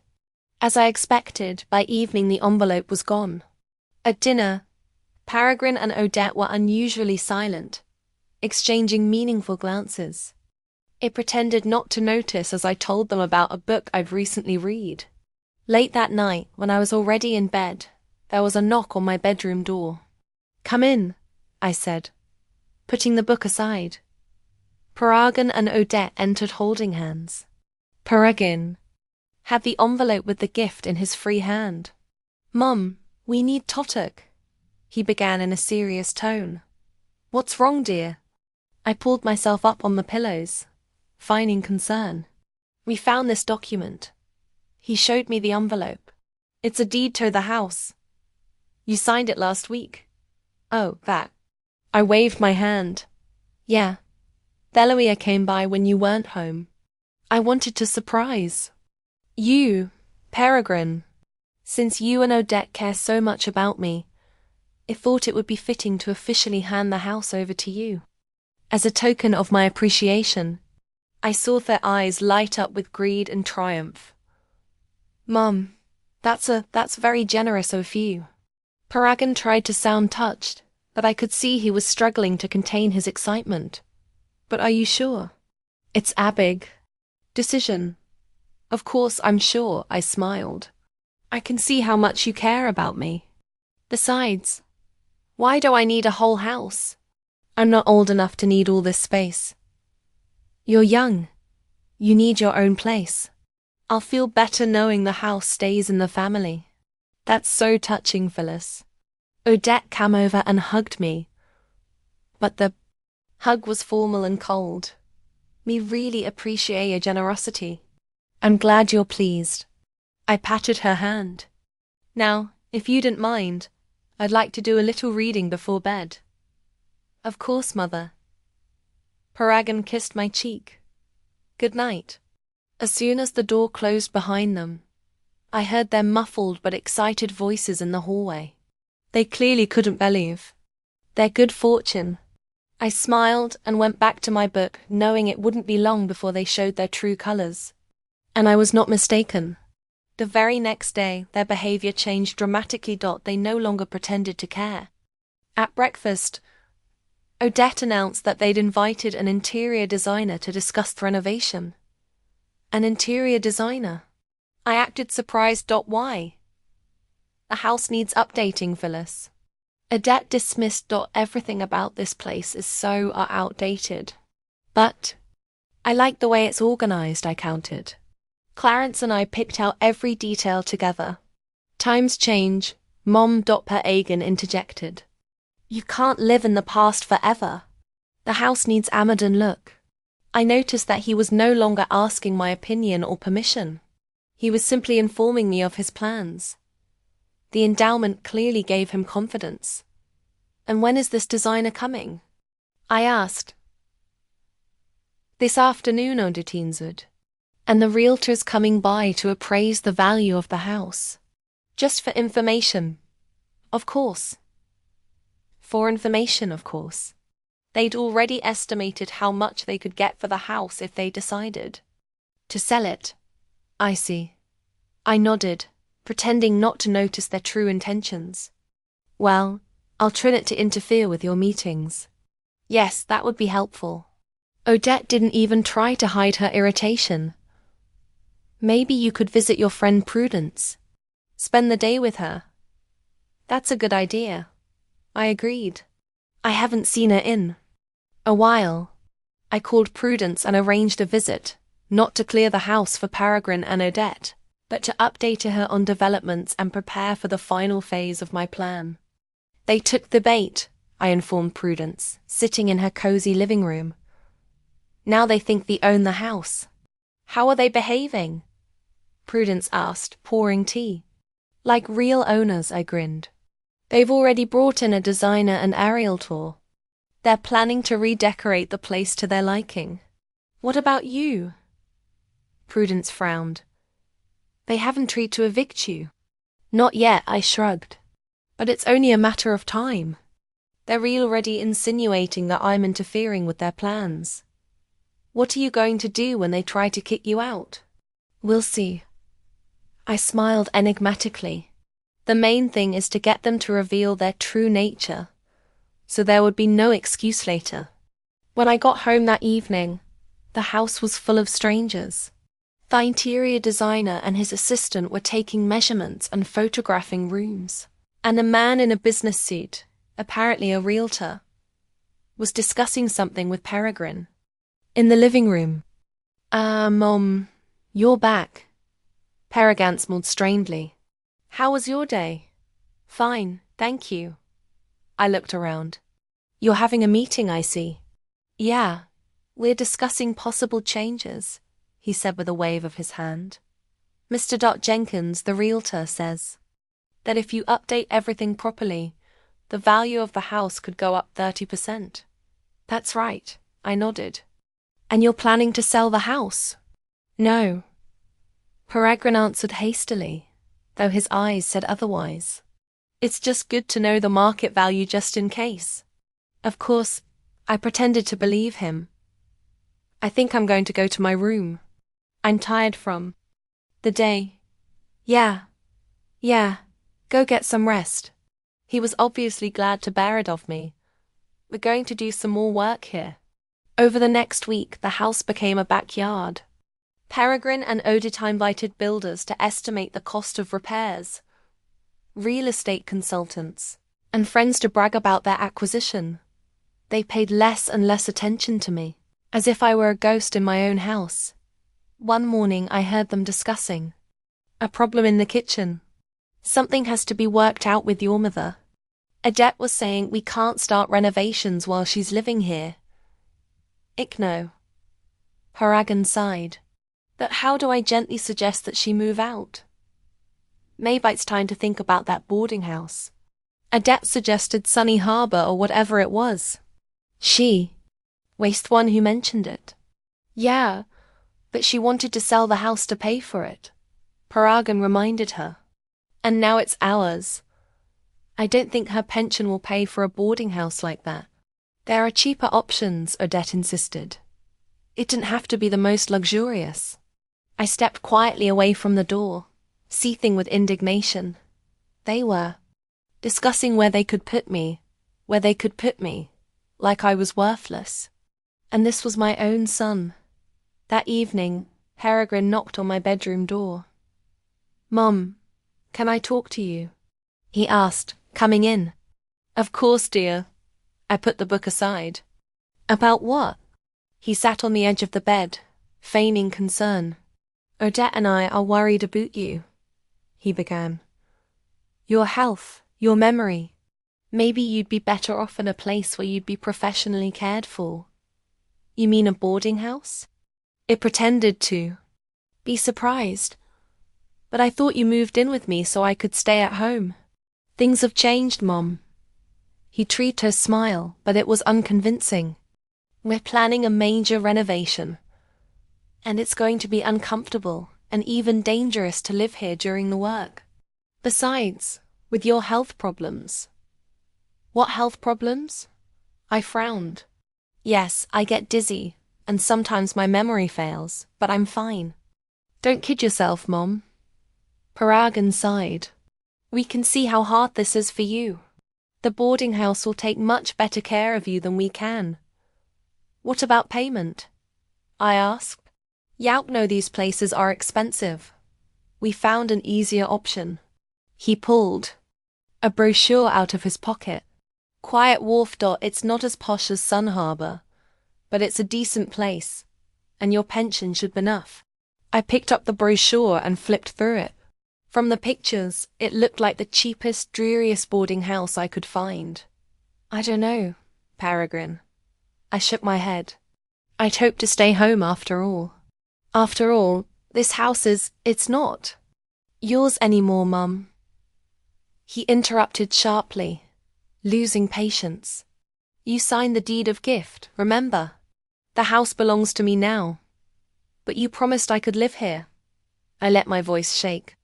As I expected, by evening the envelope was gone. At dinner, Peregrine and Odette were unusually silent, exchanging meaningful glances. It pretended not to notice as I told them about a book I'd recently read. Late that night, when I was already in bed, there was a knock on my bedroom door. "Come in," I said, putting the book aside. Paragon and Odette entered holding hands. Paragon had the envelope with the gift in his free hand. "Mum, we need Totok," he began in a serious tone. "What's wrong, dear?" I pulled myself up on the pillows, feigning concern. "We found this document." He showed me the envelope. "It's a deed to the house. You signed it last week." "Oh, that." I waved my hand. "Yeah. Theloia came by when you weren't home. I wanted to surprise you, Peregrine. Since you and Odette care so much about me, I thought it would be fitting to officially hand the house over to you. As a token of my appreciation." I saw their eyes light up with greed and triumph. "Mum, that's very generous of you." Paragon tried to sound touched, but I could see he was struggling to contain his excitement. "But are you sure?" "It's a big decision." "Of course I'm sure," I smiled. "I can see how much you care about me. Besides, why do I need a whole house? I'm not old enough to need all this space." "You're young. You need your own place. I'll feel better knowing the house stays in the family." "That's so touching, Phyllis." Odette came over and hugged me, but the hug was formal and cold. "Me really appreciate your generosity." "I'm glad you're pleased." I patted her hand. "Now, if you didn't mind, I'd like to do a little reading before bed." "Of course, Mother." Paragon kissed my cheek. "Good night." As soon as the door closed behind them, I heard their muffled but excited voices in the hallway. They clearly couldn't believe their good fortune. I smiled and went back to my book, knowing it wouldn't be long before they showed their true colors. And I was not mistaken. The very next day, their behavior changed dramatically. They no longer pretended to care. At breakfast, Odette announced that they'd invited an interior designer to discuss the renovation. An interior designer? I acted surprised. Why? "The house needs updating, Phyllis." Odette dismissed. "Everything about this place is so outdated." "But I like the way it's organized," I countered. Clarence and I picked out every detail together. "Times change," Mom. Per Agan interjected. "You can't live in the past forever. The house needs a modern look." I noticed that he was no longer asking my opinion or permission. He was simply informing me of his plans. The endowment clearly gave him confidence. "And when is this designer coming?" I asked. "This afternoon, Odetinswood. And the realtor's coming by to appraise the value of the house." "Just for information." "Of course." For information, of course. They'd already estimated how much they could get for the house if they decided to sell it. "I see." I nodded, pretending not to notice their true intentions. "Well, I'll try not to interfere with your meetings." "Yes, that would be helpful." Odette didn't even try to hide her irritation. Maybe you could visit your friend Prudence. Spend the day with her. That's a good idea. I agreed. I haven't seen her in a while. I called Prudence and arranged a visit, not to clear the house for Peregrine and Odette, but to update her on developments and prepare for the final phase of my plan. They took the bait, I informed Prudence, sitting in her cozy living room. Now they think they own the house. How are they behaving? Prudence asked, pouring tea. Like real owners, I grinned. They've already brought in a designer and aerial tour. They're planning to redecorate the place to their liking. What about you? Prudence frowned. They haven't tried to evict you. Not yet, I shrugged. But it's only a matter of time. They're already insinuating that I'm interfering with their plans. What are you going to do when they try to kick you out? We'll see. I smiled enigmatically. The main thing is to get them to reveal their true nature, so there would be no excuse later. When I got home that evening, the house was full of strangers. The interior designer and his assistant were taking measurements and photographing rooms, and a man in a business suit, apparently a realtor, was discussing something with Peregrine. In the living room. Mom, you're back. Peregrine smiled strangely. How was your day? Fine, thank you. I looked around. You're having a meeting, I see. Yeah, we're discussing possible changes, he said with a wave of his hand. Mr. Jenkins, the realtor, says that if you update everything properly, the value of the house could go up 30%. That's right, I nodded. And you're planning to sell the house? No. Peregrine answered hastily, though his eyes said otherwise. It's just good to know the market value just in case. Of course, I pretended to believe him. I think I'm going to go to my room. I'm tired from the day. Yeah, go get some rest. He was obviously glad to bear it of me. We're going to do some more work here. Over the next week, the house became a backyard. Peregrine and Odette invited builders to estimate the cost of repairs, real estate consultants, and friends to brag about their acquisition. They paid less and less attention to me, as if I were a ghost in my own house. One morning I heard them discussing a problem in the kitchen. Something has to be worked out with your mother. Odette was saying we can't start renovations while she's living here. No. Peregrine sighed. But how do I gently suggest that she move out? Maybe it's time to think about that boarding house. Odette suggested Sunny Harbor or whatever it was. She was the one who mentioned it. Yeah, but she wanted to sell the house to pay for it. Peregrine reminded her. And now it's ours. I don't think her pension will pay for a boarding house like that. There are cheaper options, Odette insisted. It didn't have to be the most luxurious. I stepped quietly away from the door, seething with indignation. They were discussing where they could put me, like I was worthless. And this was my own son. That evening, Peregrine knocked on my bedroom door. Mom, can I talk to you? He asked, coming in. Of course, dear. I put the book aside. About what? He sat on the edge of the bed, feigning concern. Odette and I are worried about you, he began. Your health, your memory. Maybe you'd be better off in a place where you'd be professionally cared for. You mean a boarding house? It pretended to be surprised. But I thought you moved in with me so I could stay at home. Things have changed, Mom. He tried to smile, but it was unconvincing. We're planning a major renovation, and it's going to be uncomfortable and even dangerous to live here during the work. Besides, with your health problems. What health problems? I frowned. Yes, I get dizzy, and sometimes my memory fails, but I'm fine. Don't kid yourself, Mom. Peregrine sighed. We can see how hard this is for you. The boarding house will take much better care of you than we can. What about payment? I asked. Yao know these places are expensive. We found an easier option. He pulled a brochure out of his pocket. Quiet Wharf. It's not as posh as Sun Harbor, but it's a decent place, and your pension should be enough. I picked up the brochure and flipped through it. From the pictures, it looked like the cheapest, dreariest boarding house I could find. I don't know, Peregrine. I shook my head. I'd hoped to stay home after all. After all, this house it's not yours anymore, Mum. He interrupted sharply, losing patience. You signed the deed of gift, remember? The house belongs to me now. But you promised I could live here. I let my voice shake.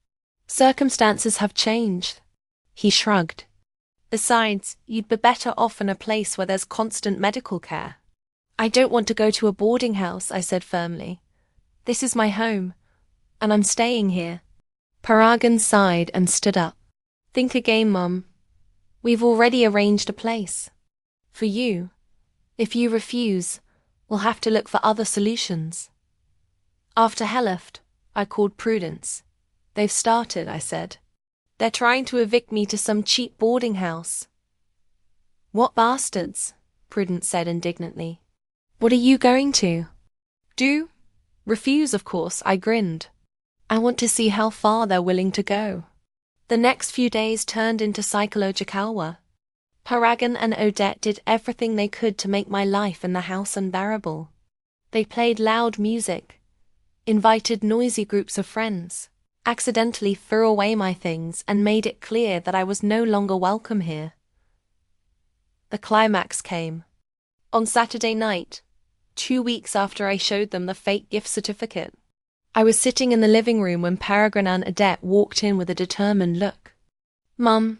Circumstances have changed. He shrugged. Besides, you'd be better off in a place where there's constant medical care. I don't want to go to a boarding house, I said firmly. This is my home, and I'm staying here. Paragon sighed and stood up. Think again, Mum. We've already arranged a place. For you. If you refuse, we'll have to look for other solutions. After he left, I called Prudence. They've started, I said. They're trying to evict me to some cheap boarding house. What bastards, Prudence said indignantly. What are you going to do? Refuse, of course, I grinned. I want to see how far they're willing to go. The next few days turned into psychological. Paragon and Odette did everything they could to make my life in the house unbearable. They played loud music, invited noisy groups of friends, accidentally threw away my things and made it clear that I was no longer welcome here. The climax came. On Saturday night, 2 weeks after I showed them the fake gift certificate, I was sitting in the living room when Peregrine and Odette walked in with a determined look. Mum,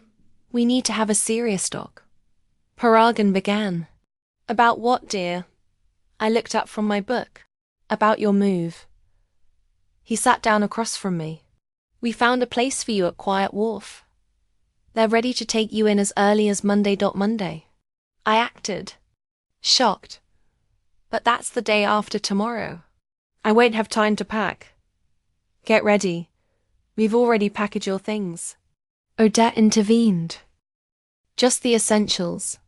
we need to have a serious talk. Paragon began. About what, dear? I looked up from my book. About your move. He sat down across from me. We found a place for you at Quiet Wharf. They're ready to take you in as early as Monday. I acted. Shocked. But that's the day after tomorrow. I won't have time to pack. Get ready. We've already packaged your things. Odette intervened. Just the essentials.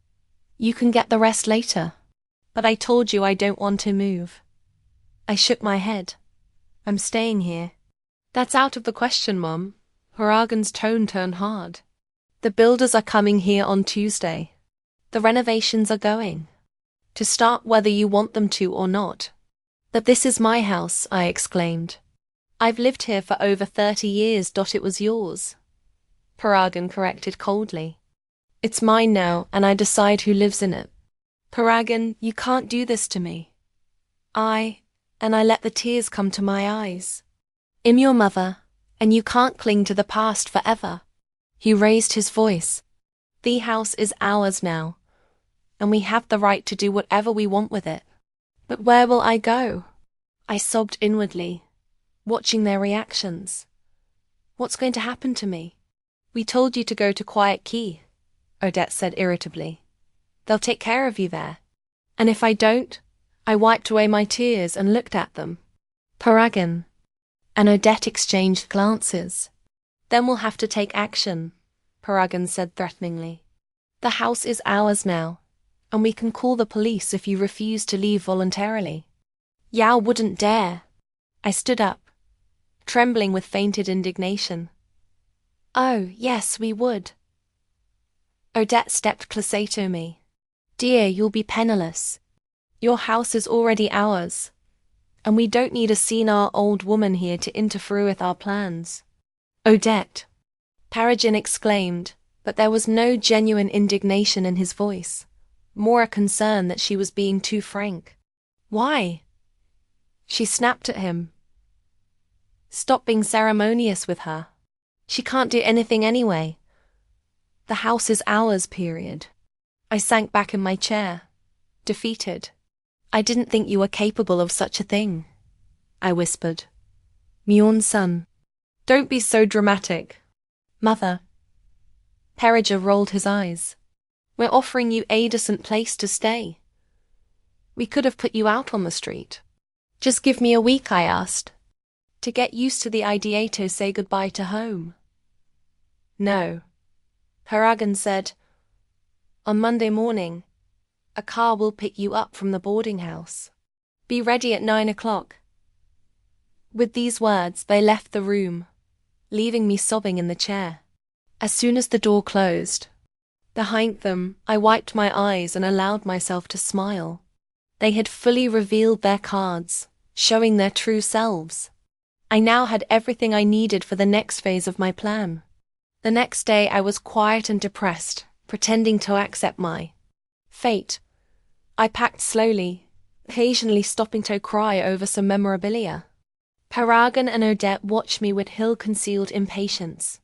You can get the rest later. But I told you I don't want to move. I shook my head. I'm staying here. That's out of the question, Mum. Paragon's tone turned hard. The builders are coming here on Tuesday. The renovations are going to start whether you want them to or not. But this is my house, I exclaimed. I've lived here for over 30 years. It was yours. Paragon corrected coldly. It's mine now, and I decide who lives in it. Paragon, you can't do this to me. I let the tears come to my eyes. I'm your mother, and you can't cling to the past forever. He raised his voice. The house is ours now, and we have the right to do whatever we want with it. But where will I go? I sobbed inwardly, watching their reactions. What's going to happen to me? We told you to go to Quiet Key, Odette said irritably. They'll take care of you there. And if I don't? I wiped away my tears and looked at them. Paragon and Odette exchanged glances. Then we'll have to take action, Paragon said threateningly. The house is ours now, and we can call the police if you refuse to leave voluntarily. Yao wouldn't dare. I stood up, trembling with fainted indignation. Oh, yes, we would. Odette stepped closer to me. Dear, you'll be penniless. Your house is already ours, and we don't need a senile old woman here to interfere with our plans. Odette, Paragon exclaimed, but there was no genuine indignation in his voice, more a concern that she was being too frank. Why? She snapped at him. Stop being ceremonious with her. She can't do anything anyway. The house is ours, period. I sank back in my chair, defeated. I didn't think you were capable of such a thing, I whispered. Myeon's son. Don't be so dramatic. Mother. Peregrine rolled his eyes. We're offering you a decent place to stay. We could have put you out on the street. Just give me a week, I asked, to get used to the idea to say goodbye to home. No. Paragon said, on Monday morning, a car will pick you up from the boarding house. Be ready at 9 o'clock. With these words, they left the room, leaving me sobbing in the chair. As soon as the door closed, behind them, I wiped my eyes and allowed myself to smile. They had fully revealed their cards, showing their true selves. I now had everything I needed for the next phase of my plan. The next day I was quiet and depressed, pretending to accept my fate. I packed slowly, occasionally stopping to cry over some memorabilia. Paragon and Odette watched me with ill-concealed impatience,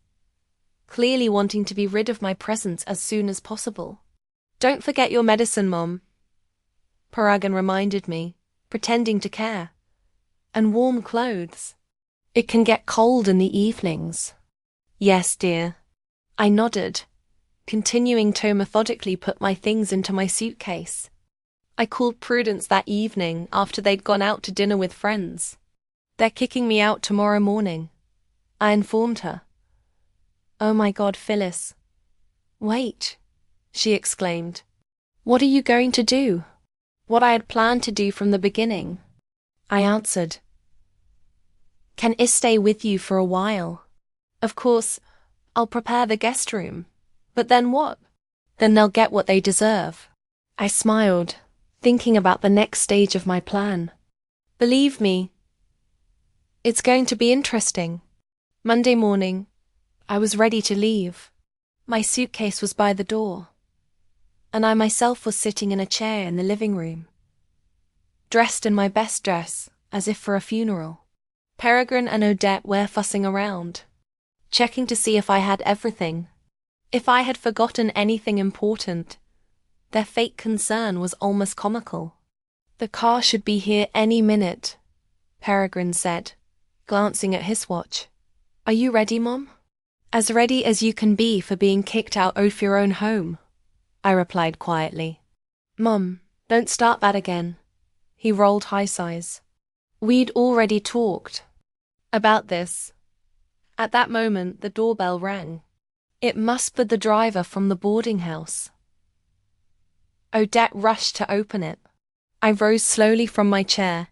clearly wanting to be rid of my presence as soon as possible. Don't forget your medicine, Mom, Paragon reminded me, pretending to care. And warm clothes. It can get cold in the evenings. Yes, dear. I nodded, continuing to methodically put my things into my suitcase. I called Prudence that evening after they'd gone out to dinner with friends. They're kicking me out tomorrow morning, I informed her. Oh my God, Phyllis. Wait, she exclaimed. What are you going to do? What I had planned to do from the beginning. I answered. Can I stay with you for a while? Of course, I'll prepare the guest room. But then what? Then they'll get what they deserve. I smiled, thinking about the next stage of my plan. Believe me, it's going to be interesting. Monday morning, I was ready to leave. My suitcase was by the door, and I myself was sitting in a chair in the living room, dressed in my best dress, as if for a funeral. Peregrine and Odette were fussing around, checking to see if I had everything. If I had forgotten anything important, their fake concern was almost comical. The car should be here any minute, Peregrine said, glancing at his watch. Are you ready, Mom? As ready as you can be for being kicked out of your own home, I replied quietly. Mom, don't start that again. He rolled high sighs. We'd already talked about this. At that moment, the doorbell rang. It must be the driver from the boarding house. Odette rushed to open it. I rose slowly from my chair,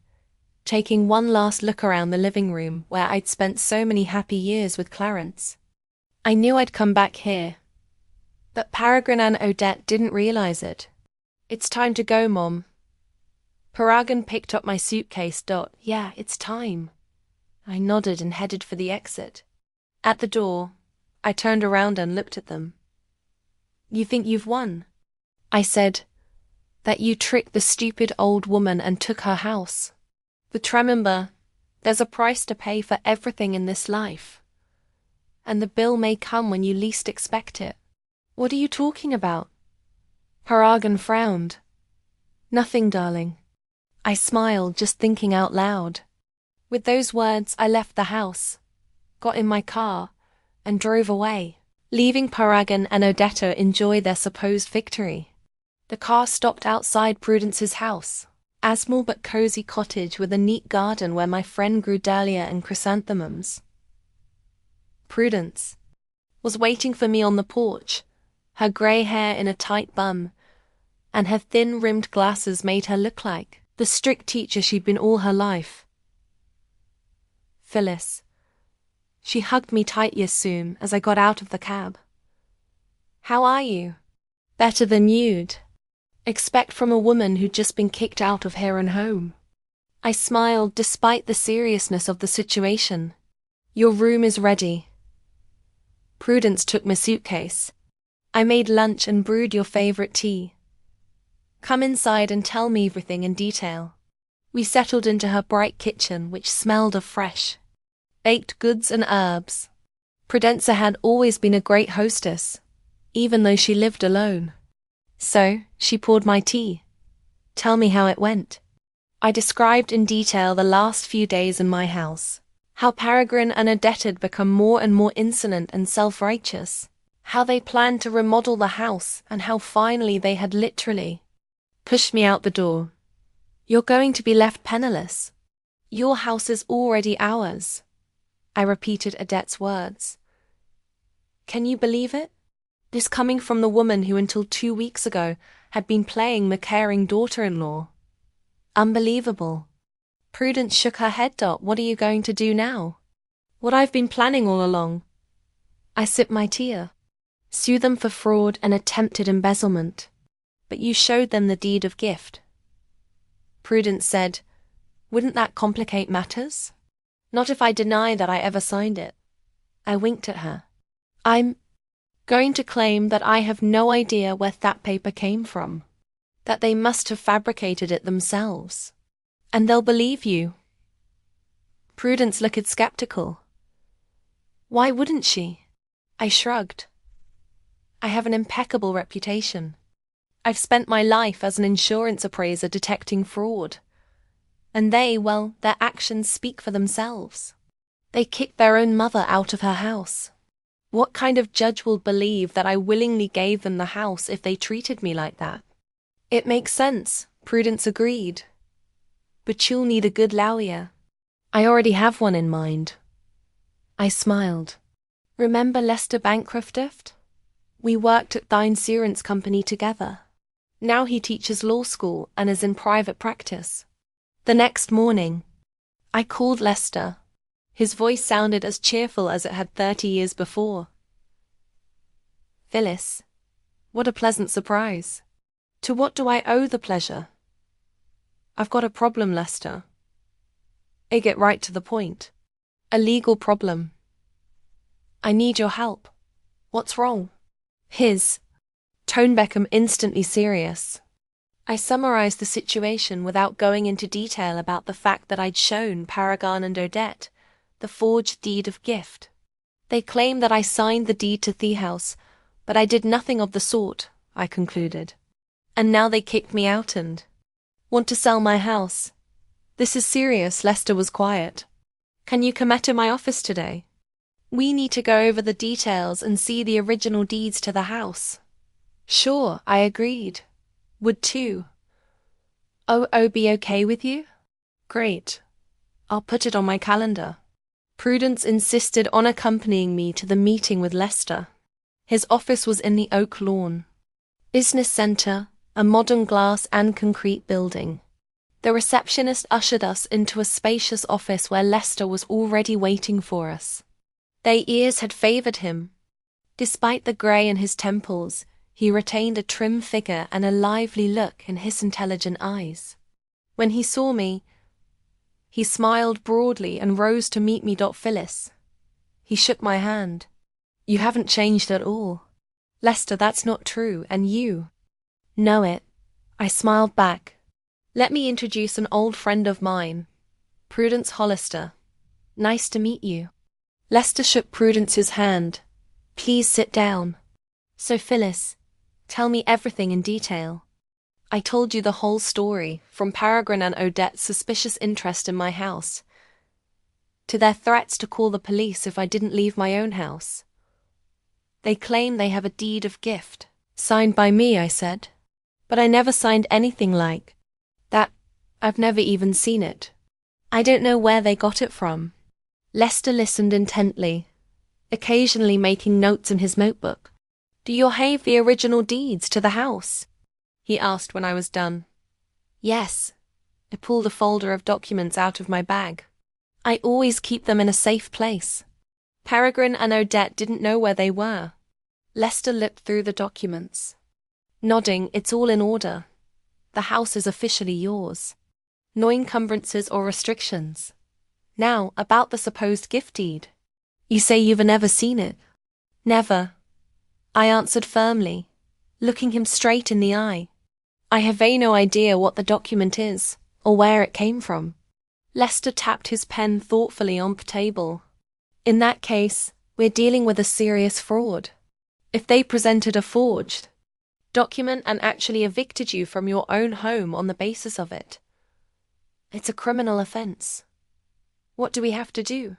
taking one last look around the living room where I'd spent so many happy years with Clarence. I knew I'd come back here, but Peregrine and Odette didn't realize it. It's time to go, Mom. Peregrine picked up my suitcase. Yeah, it's time. I nodded and headed for the exit. At the door, I turned around and looked at them. You think you've won? I said, that you tricked the stupid old woman and took her house. But remember, there's a price to pay for everything in this life. And the bill may come when you least expect it. What are you talking about? Peregrine frowned. Nothing, darling. I smiled, just thinking out loud. With those words, I left the house, got in my car, and drove away, leaving Peregrine and Odette enjoy their supposed victory. The car stopped outside Prudence's house, a small but cozy cottage with a neat garden where my friend grew dahlia and chrysanthemums. Prudence was waiting for me on the porch, her grey hair in a tight bun, and her thin-rimmed glasses made her look like the strict teacher she'd been all her life. Phyllis. She hugged me tight soon as I got out of the cab. How are you? Better than you'd expect from a woman who'd just been kicked out of her own home. I smiled despite the seriousness of the situation. Your room is ready. Prudence took my suitcase. I made lunch and brewed your favorite tea. Come inside and tell me everything in detail. We settled into her bright kitchen, which smelled of fresh baked goods and herbs. Prudence had always been a great hostess, even though she lived alone. So, she poured my tea. Tell me how it went. I described in detail the last few days in my house, how Peregrine and Odette had become more and more insolent and self-righteous, how they planned to remodel the house, and how finally they had literally pushed me out the door. You're going to be left penniless, Your house is already ours. I repeated Odette's words. Can you believe it? This coming from the woman who until 2 weeks ago had been playing the caring daughter-in-law. Unbelievable. Prudence shook her head. What are you going to do now? What I've been planning all along. I sipped my tea. Sue them for fraud and attempted embezzlement. But you showed them the deed of gift. Prudence said, wouldn't that complicate matters? Not if I deny that I ever signed it. I winked at her. I'm going to claim that I have no idea where that paper came from. That they must have fabricated it themselves. And they'll believe you. Prudence looked skeptical. Why wouldn't she? I shrugged. I have an impeccable reputation. I've spent my life as an insurance appraiser detecting fraud. And their actions speak for themselves. They kicked their own mother out of her house. What kind of judge will believe that I willingly gave them the house if they treated me like that? It makes sense, Prudence agreed. But you'll need a good lawyer. I already have one in mind. I smiled. Remember Lester Bancroft? We worked at the insurance company together. Now he teaches law school and is in private practice. The next morning, I called Lester. His voice sounded as cheerful as it had 30 years before. Phyllis, what a pleasant surprise. To what do I owe the pleasure? I've got a problem, Lester. I get right to the point. A legal problem. I need your help. What's wrong? His tone became instantly serious. I summarized the situation without going into detail about the fact that I'd shown Paragon and Odette the forged deed of gift. They claimed that I signed the deed to the house, but I did nothing of the sort, I concluded. And now they kicked me out and want to sell my house. This is serious. Lester was quiet. Can you come to my office today? We need to go over the details and see the original deeds to the house. Sure, I agreed. Would too. Oh, be okay with you? Great. I'll put it on my calendar. Prudence insisted on accompanying me to the meeting with Lester. His office was in the Oak Lawn Business Center, a modern glass and concrete building. The receptionist ushered us into a spacious office where Lester was already waiting for us. Their ears had favored him. Despite the grey in his temples, he retained a trim figure and a lively look in his intelligent eyes. When he saw me, he smiled broadly and rose to meet me. Phyllis. He shook my hand. You haven't changed at all. Lester, that's not true, and you know it. I smiled back. Let me introduce an old friend of mine, Prudence Hollister. Nice to meet you. Lester shook Prudence's hand. Please sit down. So Phyllis, tell me everything in detail. I told you the whole story, from Paragon and Odette's suspicious interest in my house, to their threats to call the police if I didn't leave my own house. They claim they have a deed of gift, signed by me, I said. But I never signed anything like that. I've never even seen it. I don't know where they got it from. Lester listened intently, occasionally making notes in his notebook. Do you have the original deeds to the house? He asked when I was done. Yes. I pulled a folder of documents out of my bag. I always keep them in a safe place. Paragon and Odette didn't know where they were. Lester looked through the documents. Nodding, it's all in order. The house is officially yours. No encumbrances or restrictions. Now, about the supposed gift deed. You say you've never seen it? Never. I answered firmly, looking him straight in the eye. I have no idea what the document is, or where it came from. Lester tapped his pen thoughtfully on the table. In that case, we're dealing with a serious fraud. If they presented a forged document and actually evicted you from your own home on the basis of it, it's a criminal offense. What do we have to do?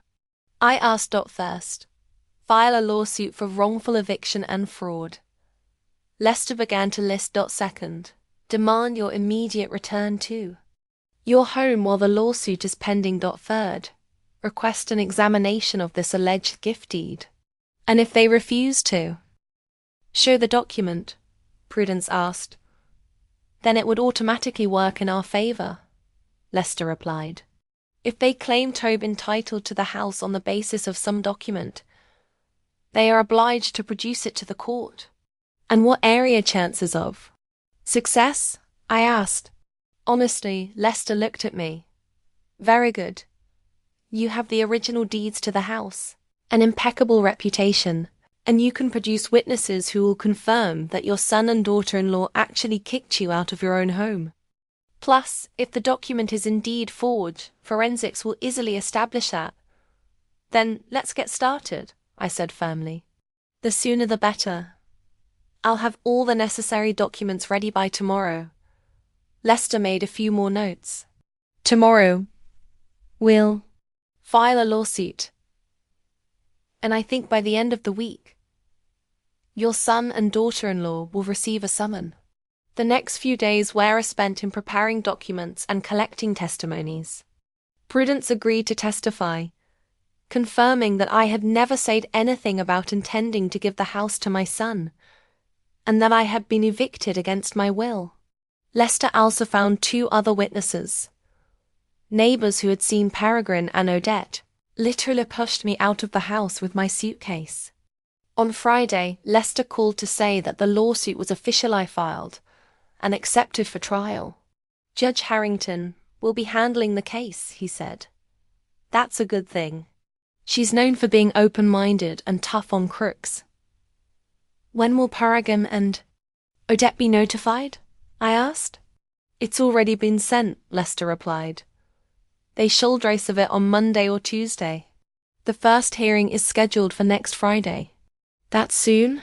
I asked first. File a lawsuit for wrongful eviction and fraud. Lester began to list. Second. Demand your immediate return too. Your home while the lawsuit is pending. Third, request an examination of this alleged gift deed. And if they refuse to show the document, Prudence asked. Then it would automatically work in our favor, Lester replied. If they claim to be entitled to the house on the basis of some document, they are obliged to produce it to the court. And what area chances of success? I asked. Honestly, Lester looked at me. Very good. You have the original deeds to the house, an impeccable reputation, and you can produce witnesses who will confirm that your son and daughter-in-law actually kicked you out of your own home. Plus, if the document is indeed forged, forensics will easily establish that. Then let's get started, I said firmly. The sooner the better. I'll have all the necessary documents ready by tomorrow. Lester made a few more notes. Tomorrow, we'll file a lawsuit. And I think by the end of the week, your son and daughter-in-law will receive a summons. The next few days were spent in preparing documents and collecting testimonies. Prudence agreed to testify, confirming that I had never said anything about intending to give the house to my son, and that I had been evicted against my will. Lester also found 2 other witnesses. Neighbors who had seen Peregrine and Odette literally pushed me out of the house with my suitcase. On Friday, Lester called to say that the lawsuit was officially filed and accepted for trial. Judge Harrington will be handling the case, he said. That's a good thing. She's known for being open-minded and tough on crooks. When will Peregrine and Odette be notified? I asked. It's already been sent, Lester replied. They shall trace of it on Monday or Tuesday. The first hearing is scheduled for next Friday. That soon?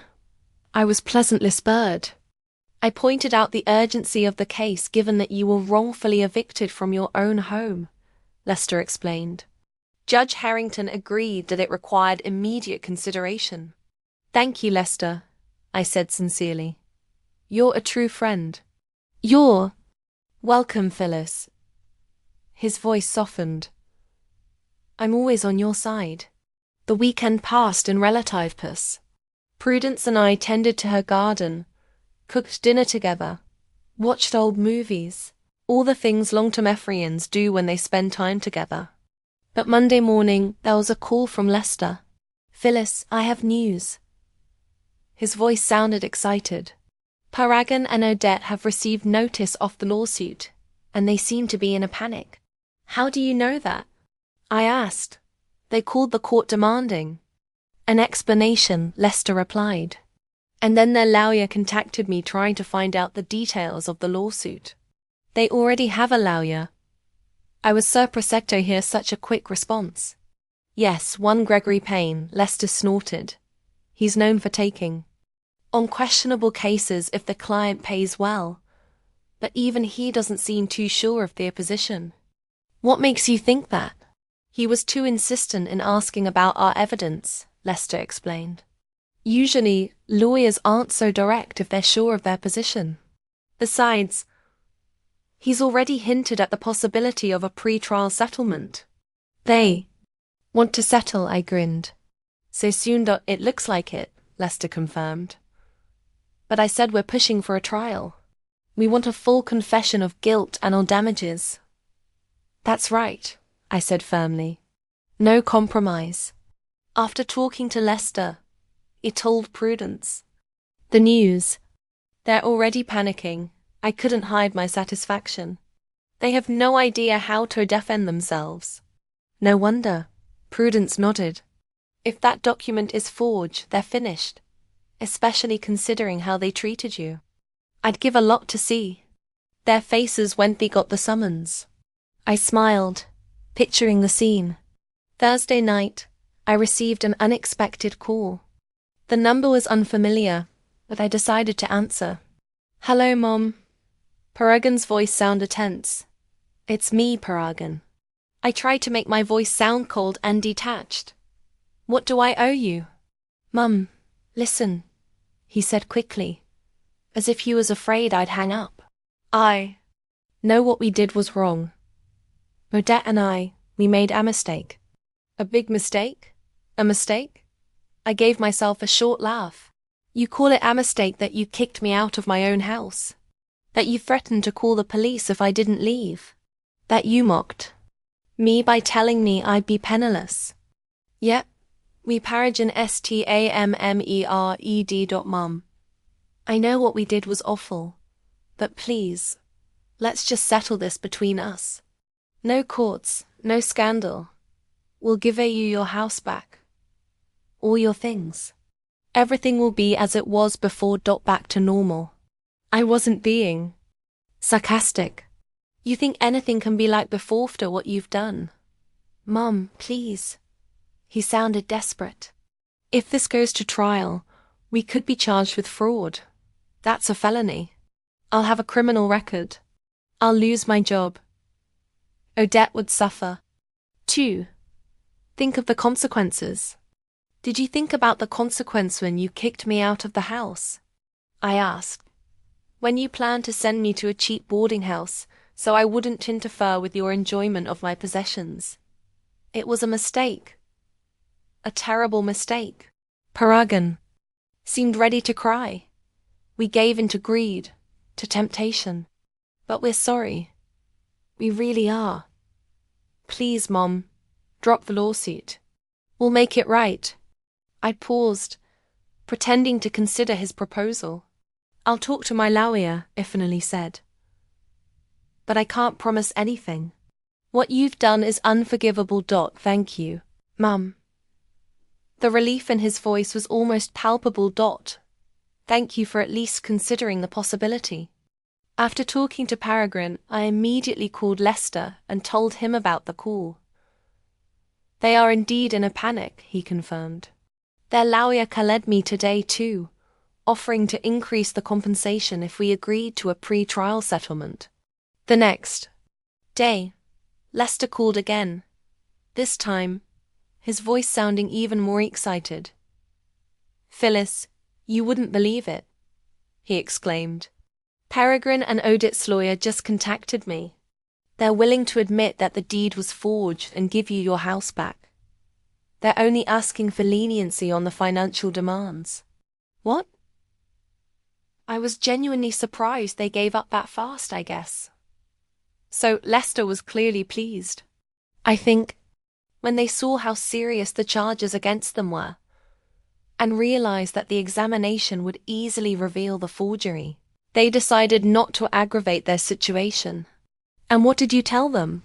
I was pleasantly spurred. I pointed out the urgency of the case given that you were wrongfully evicted from your own home, Lester explained. Judge Harrington agreed that it required immediate consideration. Thank you, Lester, I said sincerely. You're a true friend. You're welcome, Phyllis. His voice softened. I'm always on your side. The weekend passed in relative peace. Prudence and I tended to her garden, cooked dinner together, watched old movies, all the things long-term Ephraimians do when they spend time together. But Monday morning there was a call from Lester. Phyllis, I have news. His voice sounded excited. Peregrine and Odette have received notice of the lawsuit, and they seem to be in a panic. How do you know that? I asked. They called the court demanding an explanation, Lester replied. And then their lawyer contacted me trying to find out the details of the lawsuit. They already have a lawyer. I was surprised to hear such a quick response. Yes, one Gregory Payne, Lester snorted. He's known for taking on questionable cases if the client pays well. But even he doesn't seem too sure of their position. What makes you think that? He was too insistent in asking about our evidence, Lester explained. Usually, lawyers aren't so direct if they're sure of their position. Besides, he's already hinted at the possibility of a pre-trial settlement. They want to settle, I grinned. So soon it looks like it, Lester confirmed. But I said we're pushing for a trial. We want a full confession of guilt and all damages. That's right, I said firmly. No compromise. After talking to Lester, he told Prudence the news. They're already panicking. I couldn't hide my satisfaction. They have no idea how to defend themselves. No wonder. Prudence nodded. If that document is forged, they're finished, especially considering how they treated you. I'd give a lot to see their faces when they got the summons. I smiled, picturing the scene. Thursday night, I received an unexpected call. The number was unfamiliar, but I decided to answer. Hello, Mom. Peregrine's voice sounded tense. It's me, Peregrine. I tried to make my voice sound cold and detached. What do I owe you? Mum, listen, he said quickly, as if he was afraid I'd hang up. I know what we did was wrong. Odette and we made a mistake. A big mistake? A mistake? I gave myself a short laugh. You call it a mistake that you kicked me out of my own house? That you threatened to call the police if I didn't leave? That you mocked me by telling me I'd be penniless? Yep, we Paragon STAMMERED. I know what we did was awful, but please, let's just settle this between us. No courts, no scandal. We'll give you your house back. All your things. Everything will be as it was before. Back to normal. I wasn't being sarcastic. You think anything can be like before after what you've done? Mum, please. He sounded desperate. If this goes to trial, we could be charged with fraud. That's a felony. I'll have a criminal record. I'll lose my job. Odette would suffer. 2. Think of the consequences. Did you think about the consequence when you kicked me out of the house? I asked. When you planned to send me to a cheap boarding house so I wouldn't interfere with your enjoyment of my possessions. It was a mistake. A terrible mistake. Paragon seemed ready to cry. We gave in to greed, to temptation. But we're sorry. We really are. Please, Mom, drop the lawsuit. We'll make it right. I paused, pretending to consider his proposal. I'll talk to my lawyer, Ifnally said. But I can't promise anything. What you've done is unforgivable. Thank you, Mum. The relief in his voice was almost palpable. Thank you for at least considering the possibility. After talking to Paragon, I immediately called Lester and told him about the call. They are indeed in a panic, he confirmed. Their lawyer called me today too, offering to increase the compensation if we agreed to a pre-trial settlement. The next day, Lester called again, this time, his voice sounding even more excited. Phyllis, you wouldn't believe it, he exclaimed. Peregrine and Odette's lawyer just contacted me. They're willing to admit that the deed was forged and give you your house back. They're only asking for leniency on the financial demands. What? I was genuinely surprised they gave up that fast, I guess. So Lester was clearly pleased. I think, when they saw how serious the charges against them were, and realized that the examination would easily reveal the forgery, they decided not to aggravate their situation. And what did you tell them?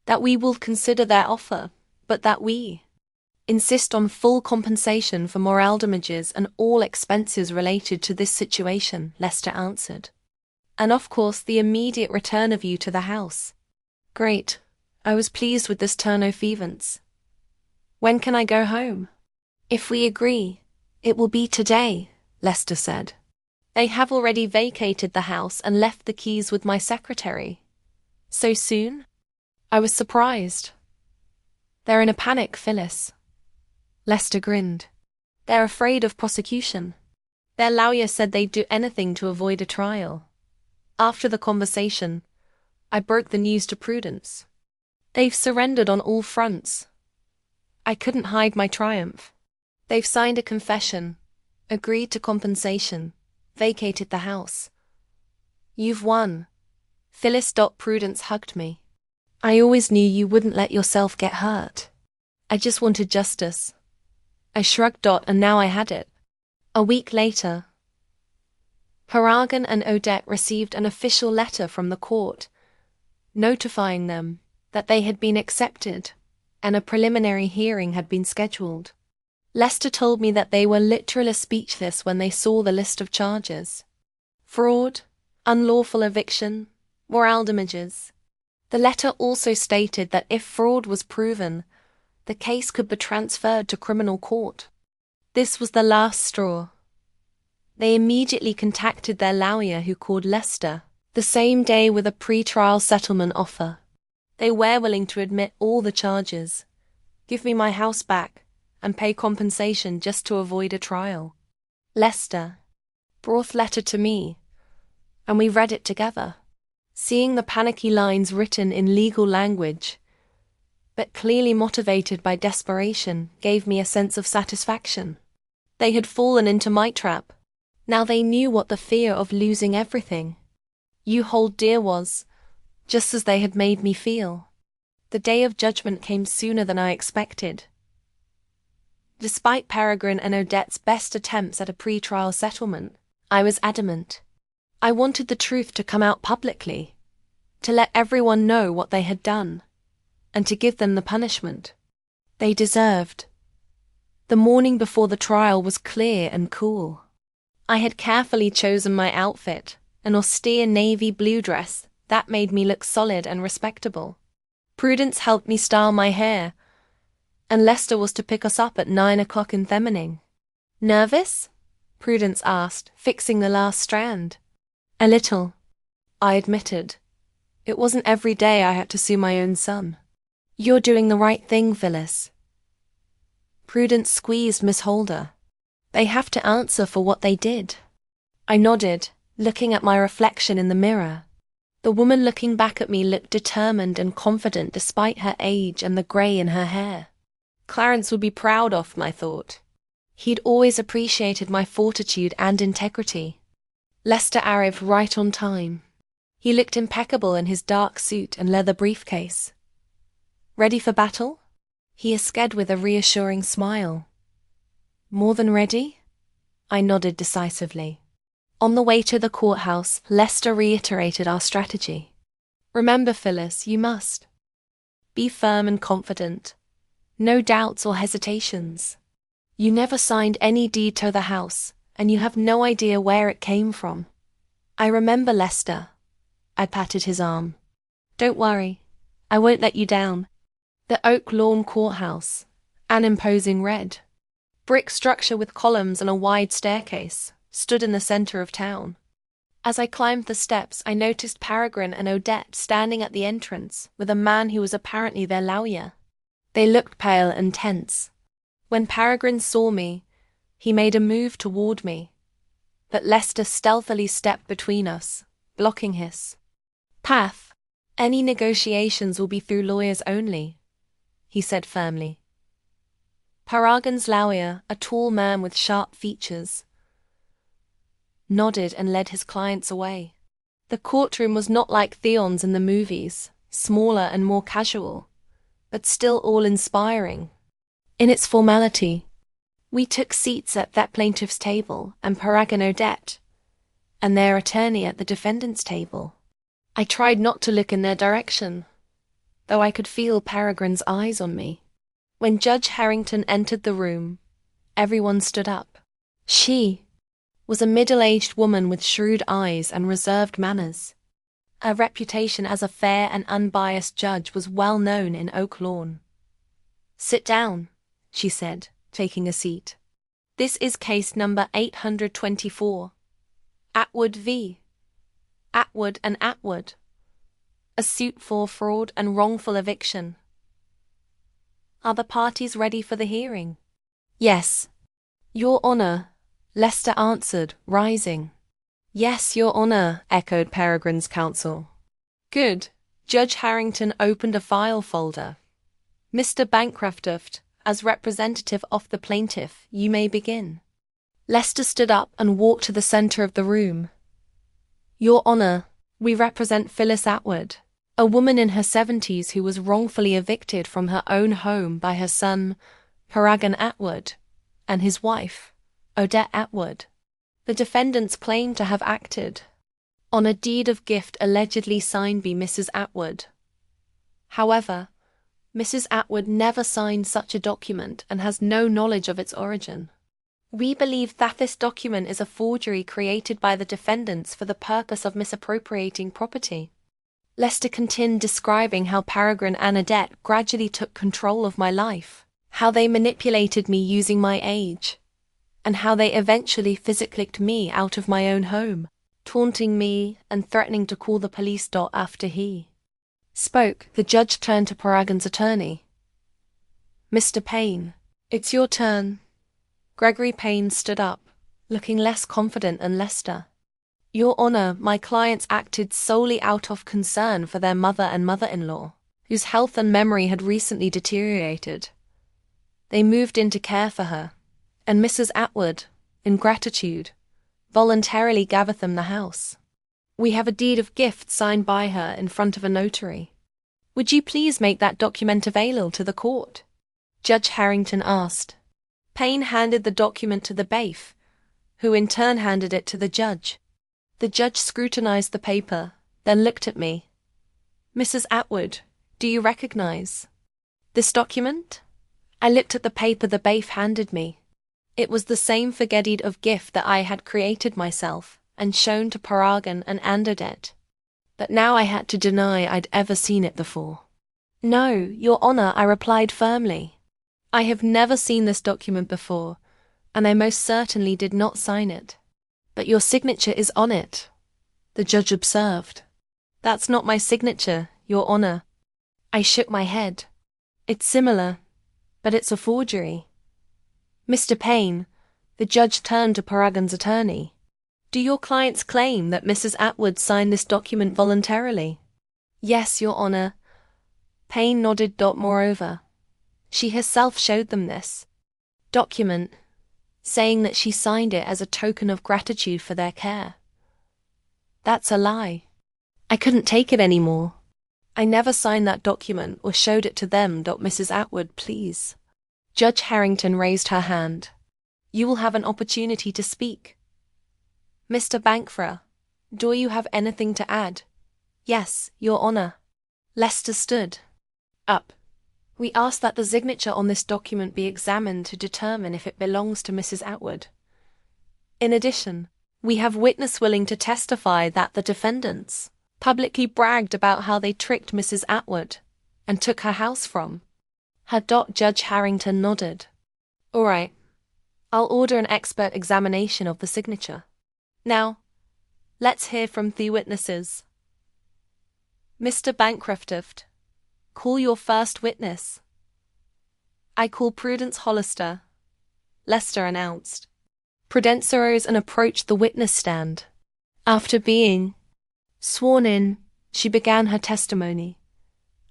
That we will consider their offer, but that we insist on full compensation for moral damages and all expenses related to this situation, Lester answered. And of course the immediate return of you to the house. Great. I was pleased with this turn of events. When can I go home? If we agree, it will be today, Lester said. They have already vacated the house and left the keys with my secretary. So soon? I was surprised. They're in a panic, Phyllis. Lester grinned. They're afraid of prosecution. Their lawyer said they'd do anything to avoid a trial. After the conversation, I broke the news to Prudence. They've surrendered on all fronts. I couldn't hide my triumph. They've signed a confession, agreed to compensation, vacated the house. You've won. Phyllis. Prudence hugged me. I always knew you wouldn't let yourself get hurt. I just wanted justice. I shrugged. And now I had it. A week later, Paragon and Odette received an official letter from the court, notifying them that they had been accepted and a preliminary hearing had been scheduled. Lester told me that they were literally speechless when they saw the list of charges. Fraud, unlawful eviction, moral damages. The letter also stated that if fraud was proven, the case could be transferred to criminal court. This was the last straw. They immediately contacted their lawyer, who called Lester the same day with a pre-trial settlement offer. They were willing to admit all the charges, give me my house back, and pay compensation just to avoid a trial. Lester brought the letter to me, and we read it together. Seeing the panicky lines written in legal language, but clearly motivated by desperation, gave me a sense of satisfaction. They had fallen into my trap. Now they knew what the fear of losing everything you hold dear was, just as they had made me feel. The day of judgment came sooner than I expected. Despite Peregrine and Odette's best attempts at a pre-trial settlement, I was adamant. I wanted the truth to come out publicly, to let everyone know what they had done, and to give them the punishment they deserved. The morning before the trial was clear and cool. I had carefully chosen my outfit, an austere navy blue dress that made me look solid and respectable. Prudence helped me style my hair, and Lester was to pick us up at 9 o'clock in the morning. Nervous? Prudence asked, fixing the last strand. A little, I admitted. It wasn't every day I had to sue my own son. You're doing the right thing, Phyllis. Prudence squeezed Miss Holder. They have to answer for what they did. I nodded, looking at my reflection in the mirror. The woman looking back at me looked determined and confident despite her age and the grey in her hair. Clarence would be proud of my thought. He'd always appreciated my fortitude and integrity. Lester arrived right on time. He looked impeccable in his dark suit and leather briefcase. Ready for battle? He asked with a reassuring smile. More than ready? I nodded decisively. On the way to the courthouse, Lester reiterated our strategy. Remember, Phyllis, you must be firm and confident. No doubts or hesitations. You never signed any deed to the house, and you have no idea where it came from. I remember, Lester. I patted his arm. Don't worry, I won't let you down. The Oak Lawn Courthouse, an imposing red brick structure with columns and a wide staircase, stood in the center of town. As I climbed the steps, I noticed Peregrine and Odette standing at the entrance with a man who was apparently their lawyer. They looked pale and tense. When Peregrine saw me, he made a move toward me, but Lester stealthily stepped between us, blocking his path. Any negotiations will be through lawyers only, he said firmly. Peregrine's lawyer, a tall man with sharp features, nodded and led his clients away. The courtroom was not like Theon's in the movies, smaller and more casual, but still awe-inspiring. In its formality, we took seats at that plaintiff's table and Peregrine and Odette, and their attorney at the defendant's table. I tried not to look in their direction, though I could feel Peregrine's eyes on me. When Judge Harrington entered the room, everyone stood up. She was a middle-aged woman with shrewd eyes and reserved manners. Her reputation as a fair and unbiased judge was well known in Oak Lawn. Sit down, she said, taking a seat. This is case number 824. Atwood v. Atwood and Atwood. A suit for fraud and wrongful eviction. Are the parties ready for the hearing? Yes, Your Honour, Lester answered, rising. Yes, Your Honour, echoed Peregrine's counsel. Good. Judge Harrington opened a file folder. Mr. Bancroft, as representative of the plaintiff, you may begin. Lester stood up and walked to the centre of the room. Your Honour, we represent Phyllis Atwood, a woman in her 70s who was wrongfully evicted from her own home by her son, Peregrine Atwood, and his wife, Odette Atwood. The defendants claim to have acted on a deed of gift allegedly signed by Mrs. Atwood. However, Mrs. Atwood never signed such a document and has no knowledge of its origin. We believe that this document is a forgery created by the defendants for the purpose of misappropriating property. Lester continued describing how Peregrine and Odette gradually took control of my life, how they manipulated me using my age, and how they eventually physically kicked me out of my own home, taunting me and threatening to call the police after he spoke. The judge turned to Peregrine's attorney. Mr. Payne, it's your turn. Gregory Payne stood up, looking less confident than Lester. Your Honour, my clients acted solely out of concern for their mother and mother-in-law. whose health and memory had recently deteriorated. They moved in to care for her, and Mrs. Atwood, in gratitude, voluntarily gave them the house. We have a deed of gift signed by her in front of a notary. Would you please make that document available to the court? Judge Harrington asked. Payne handed the document to the bailiff, who in turn handed it to the judge. The judge scrutinized the paper, then looked at me. Mrs. Atwood, do you recognize this document? I looked at the paper the bailiff handed me. It was the same figure deed of gift that I had created myself and shown to Paragon and Anderdet. But now I had to deny I'd ever seen it before. No, Your Honor, I replied firmly. I have never seen this document before, and I most certainly did not sign it. But your signature is on it, the judge observed. That's not my signature, Your Honor. I shook my head. It's similar, but it's a forgery. Mr. Payne, the judge turned to Paragon's attorney. Do your clients claim that Mrs. Atwood signed this document voluntarily? Yes, Your Honor. Payne nodded. Moreover, she herself showed them this document, saying that she signed it as a token of gratitude for their care. That's a lie. I couldn't take it anymore. I never signed that document or showed it to them. Mrs. Atwood, please. Judge Harrington raised her hand. You will have an opportunity to speak. Mr. Bankfra, do you have anything to add? Yes, Your Honor. Lester stood up. We ask that the signature on this document be examined to determine if it belongs to Mrs. Atwood. In addition, we have witness willing to testify that the defendants publicly bragged about how they tricked Mrs. Atwood and took her house from her. Judge Harrington nodded. All right, I'll order an expert examination of the signature. Now, let's hear from the witnesses. Mr. Bancroft, call your first witness. I call Prudence Hollister, Lester announced. Prudence arose and approached the witness stand. After being sworn in, she began her testimony.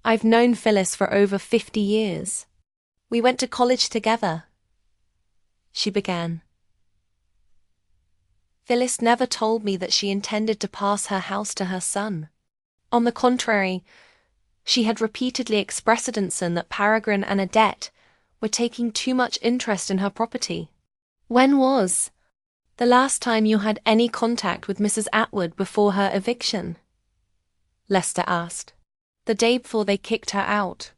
I've known Phyllis for over 50 years. We went to college together, she began. Phyllis never told me that she intended to pass her house to her son. On the contrary, she had repeatedly expressed that Paragon and Adet were taking too much interest in her property. When was the last time you had any contact with Mrs. Atwood before her eviction? Lester asked. The day before they kicked her out,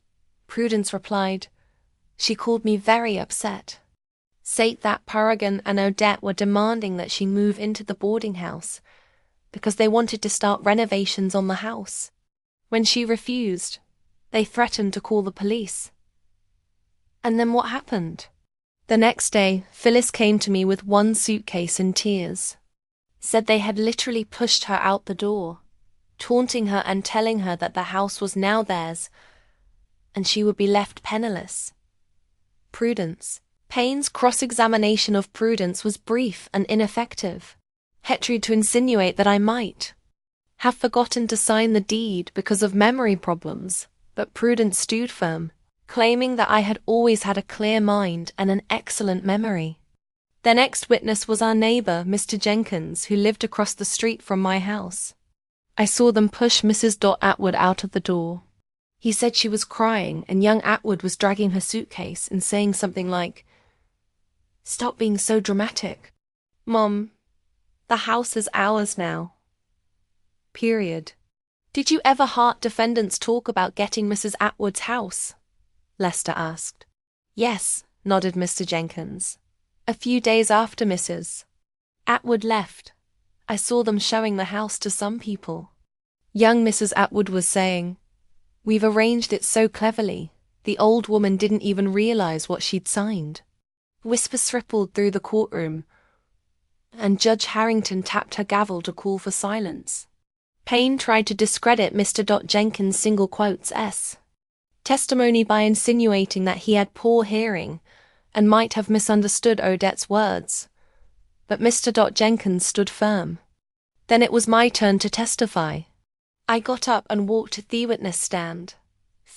Prudence replied. She called me very upset. Said that Paragon and Odette were demanding that she move into the boarding house because they wanted to start renovations on the house. When she refused, they threatened to call the police. And then what happened? The next day, Phyllis came to me with one suitcase in tears. Said they had literally pushed her out the door, taunting her and telling her that the house was now theirs, and she would be left penniless. Prudence. Payne's cross-examination of Prudence was brief and ineffective. He tried to insinuate that I might have forgotten to sign the deed because of memory problems, but Prudence stood firm, claiming that I had always had a clear mind and an excellent memory. The next witness was our neighbor, Mr. Jenkins, who lived across the street from my house. I saw them push Mrs. Atwood out of the door. He said she was crying and young Atwood was dragging her suitcase and saying something like, "Stop being so dramatic. Mom, the house is ours now." Period. Did you ever hear defendants talk about getting Mrs. Atwood's house? Lester asked. Yes, nodded Mr. Jenkins. A few days after Mrs. Atwood left, I saw them showing the house to some people. Young Mrs. Atwood was saying, "We've arranged it so cleverly, the old woman didn't even realize what she'd signed." Whispers rippled through the courtroom, and Judge Harrington tapped her gavel to call for silence. Payne tried to discredit Mr. Jenkins' single quotes S. testimony by insinuating that he had poor hearing and might have misunderstood Odette's words. But Mr. Jenkins stood firm. Then it was my turn to testify. I got up and walked to the witness stand,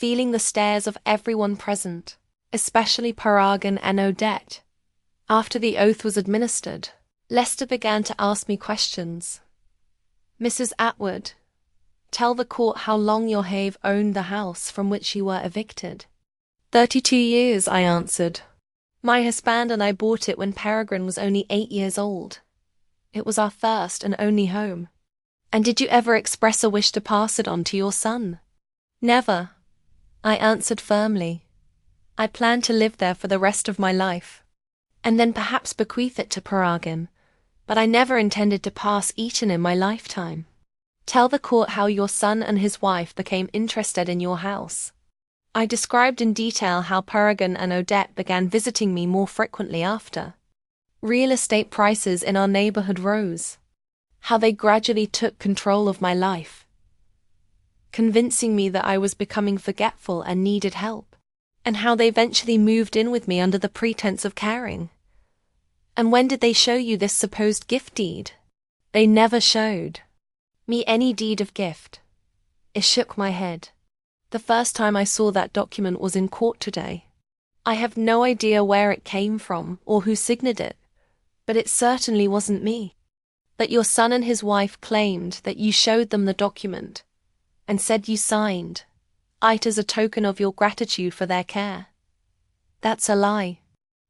feeling the stares of everyone present, especially Paragon and Odette. After the oath was administered, Lester began to ask me questions. "Mrs. Atwood, tell the court how long your have owned the house from which you were evicted." 32 years, I answered. "My husband and I bought it when Peregrine was only 8 years old. It was our first and only home." "And did you ever express a wish to pass it on to your son?" "Never," I answered firmly. "I plan to live there for the rest of my life, and then perhaps bequeath it to Paragon, but I never intended to pass Eton in my lifetime." "Tell the court how your son and his wife became interested in your house." I described in detail how Paragon and Odette began visiting me more frequently after. Real estate prices in our neighborhood rose. How they gradually took control of my life, convincing me that I was becoming forgetful and needed help, and how they eventually moved in with me under the pretense of caring. "And when did they show you this supposed gift deed?" "They never showed me any deed of gift." It shook my head. "The first time I saw that document was in court today. I have no idea where it came from or who signed it, but it certainly wasn't me." "But your son and his wife claimed that you showed them the document and said you signed it as a token of your gratitude for their care." "That's a lie."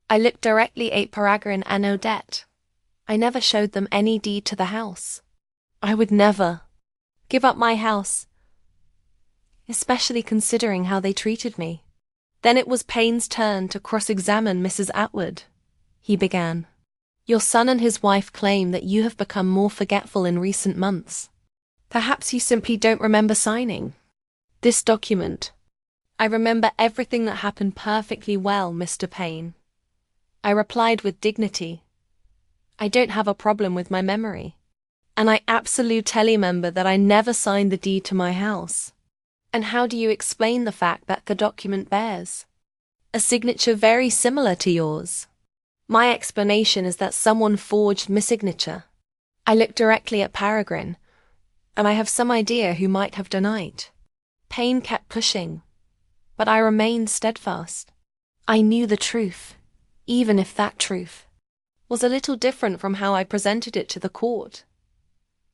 I looked directly at Paragon and Odette. "I never showed them any deed to the house. I would never give up my house, especially considering how they treated me." Then it was Payne's turn to cross-examine Mrs. Atwood. He began. "Your son and his wife claim that you have become more forgetful in recent months. Perhaps you simply don't remember signing this document." "I remember everything that happened perfectly well, Mr. Payne," I replied with dignity. "I don't have a problem with my memory, and I absolutely remember that I never signed the deed to my house." "And how do you explain the fact that the document bears a signature very similar to yours?" "My explanation is that someone forged my signature." I looked directly at Peregrine, and I have some idea who might have done it. Payne kept pushing, but I remained steadfast. I knew the truth, even if that truth was a little different from how I presented it to the court,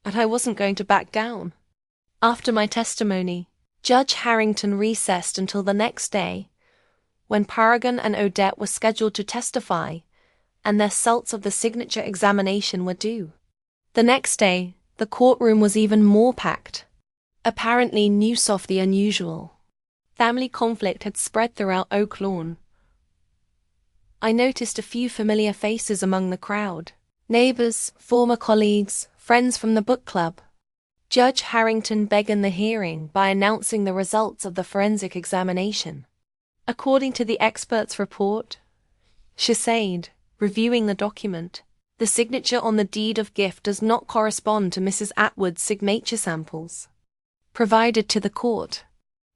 and I wasn't going to back down. After my testimony, Judge Harrington recessed until the next day, when Paragon and Odette were scheduled to testify, and their results of the signature examination were due. The next day, the courtroom was even more packed. Apparently new of the unusual. Family conflict had spread throughout Oak Lawn. I noticed a few familiar faces among the crowd. Neighbors, former colleagues, friends from the book club. Judge Harrington began the hearing by announcing the results of the forensic examination. According to the expert's report, she said, reviewing the document, the signature on the deed of gift does not correspond to Mrs. Atwood's signature samples provided to the court.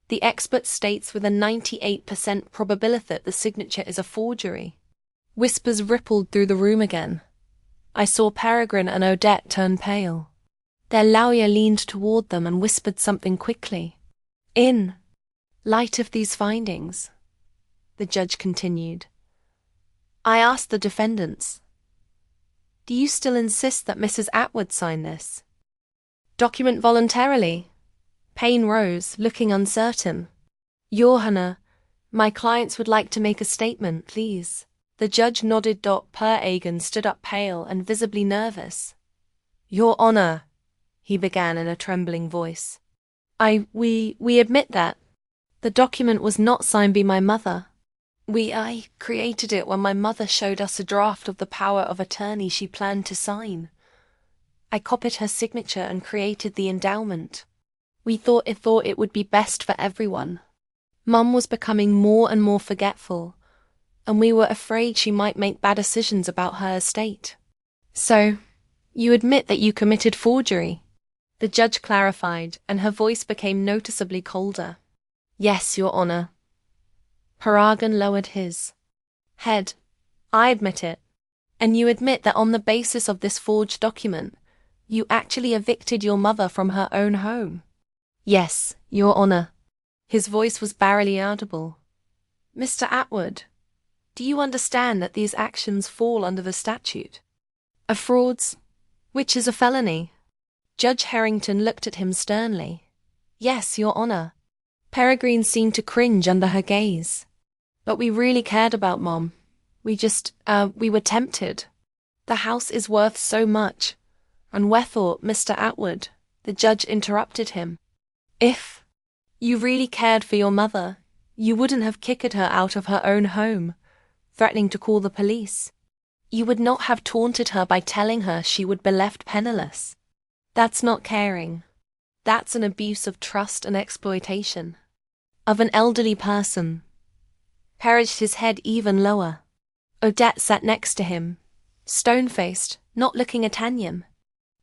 The expert states with a 98% probability that the signature is a forgery. Whispers rippled through the room again. I saw Peregrine and Odette turn pale. Their lawyer leaned toward them and whispered something quickly. "In light of these findings," the judge continued, "I asked the defendants, do you still insist that Mrs. Atwood sign this document voluntarily?" Payne rose, looking uncertain. "Your Honor, my clients would like to make a statement, please." The judge nodded. Paragon stood up pale and visibly nervous. "Your Honor," he began in a trembling voice. We admit that the document was not signed by my mother. I created it when my mother showed us a draft of the power of attorney she planned to sign. I copied her signature and created the endowment. We thought it would be best for everyone. Mum was becoming more and more forgetful, and we were afraid she might make bad decisions about her estate. So, you admit that you committed forgery?" The judge clarified, and her voice became noticeably colder. "Yes, Your Honor." Paragon lowered his head. "I admit it." "And you admit that on the basis of this forged document, you actually evicted your mother from her own home?" "Yes, Your Honor." His voice was barely audible. "Mr. Atwood, do you understand that these actions fall under the statute of frauds, which is a felony?" Judge Harrington looked at him sternly. "Yes, Your Honor." Peregrine seemed to cringe under her gaze. "But we really cared about Mom. We were tempted. The house is worth so much. And we thought, Mr. Atwood," the judge interrupted him, "if you really cared for your mother, you wouldn't have kicked her out of her own home, threatening to call the police. You would not have taunted her by telling her she would be left penniless. That's not caring. That's an abuse of trust and exploitation of an elderly person." Perry raised his head even lower. Odette sat next to him, stone-faced, not looking at Tanyam.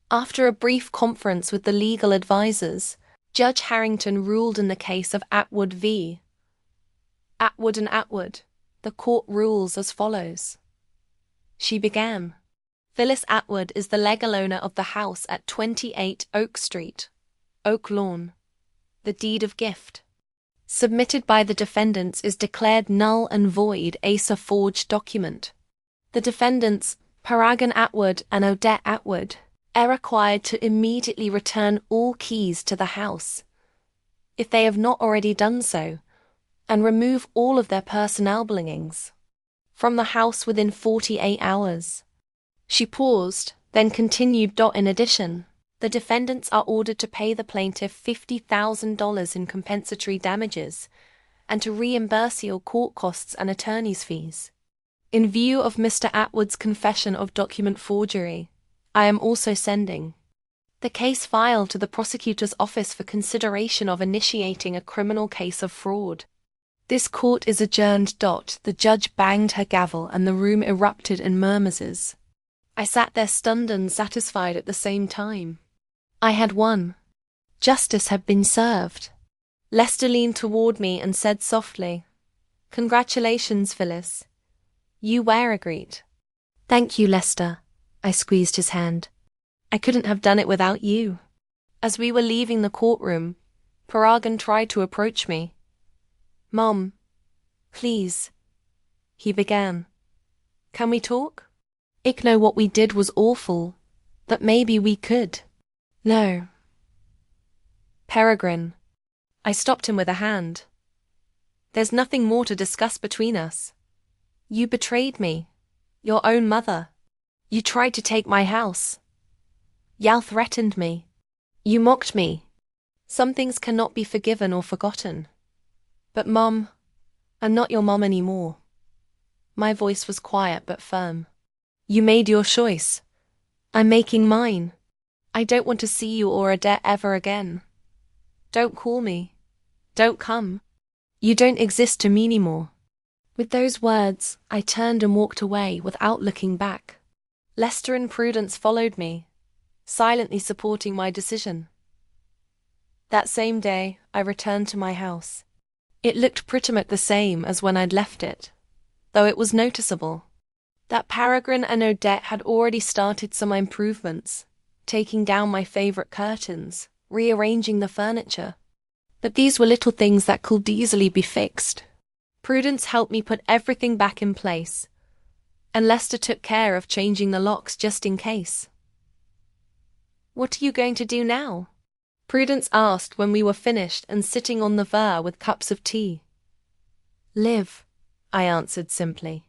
After a brief conference with the legal advisors, Judge Harrington ruled in the case of Atwood v. Atwood and Atwood. The court rules as follows. She began. Phyllis Atwood is the legal owner of the house at 28 Oak Street, Oak Lawn. The deed of gift, submitted by the defendants, is declared null and void as a forged document. The defendants, Peregrine Atwood and Odette Atwood, are required to immediately return all keys to the house, if they have not already done so, and remove all of their personnel belongings from the house within 48 hours. She paused, then continued. In addition, the defendants are ordered to pay the plaintiff $50,000 in compensatory damages and to reimburse your court costs and attorney's fees. In view of Mr. Atwood's confession of document forgery, I am also sending the case file to the prosecutor's office for consideration of initiating a criminal case of fraud. This court is adjourned. The judge banged her gavel and the room erupted in murmurs. I sat there stunned and satisfied at the same time. I had won. Justice had been served. Lester leaned toward me and said softly, "Congratulations, Phyllis. You were agreed." "Thank you, Lester." I squeezed his hand. "I couldn't have done it without you." As we were leaving the courtroom, Peregrine tried to approach me. "Mom, please," he began. "Can we talk? I know what we did was awful, but maybe we could." "No." "Peregrine." I stopped him with a hand. "There's nothing more to discuss between us. You betrayed me, your own mother. You tried to take my house. You threatened me. You mocked me. Some things cannot be forgiven or forgotten. But Mom, I'm not your mom anymore." My voice was quiet but firm. "You made your choice. I'm making mine. I don't want to see you or Odette ever again. Don't call me. Don't come. You don't exist to me anymore." With those words, I turned and walked away without looking back. Lester and Prudence followed me, silently supporting my decision. That same day, I returned to my house. It looked pretty much the same as when I'd left it, though it was noticeable that Peregrine and Odette had already started some improvements, taking down my favorite curtains, rearranging the furniture. But these were little things that could easily be fixed. Prudence helped me put everything back in place, and Lester took care of changing the locks just in case. "What are you going to do now?" Prudence asked when we were finished and sitting on the veranda with cups of tea. "Live," I answered simply.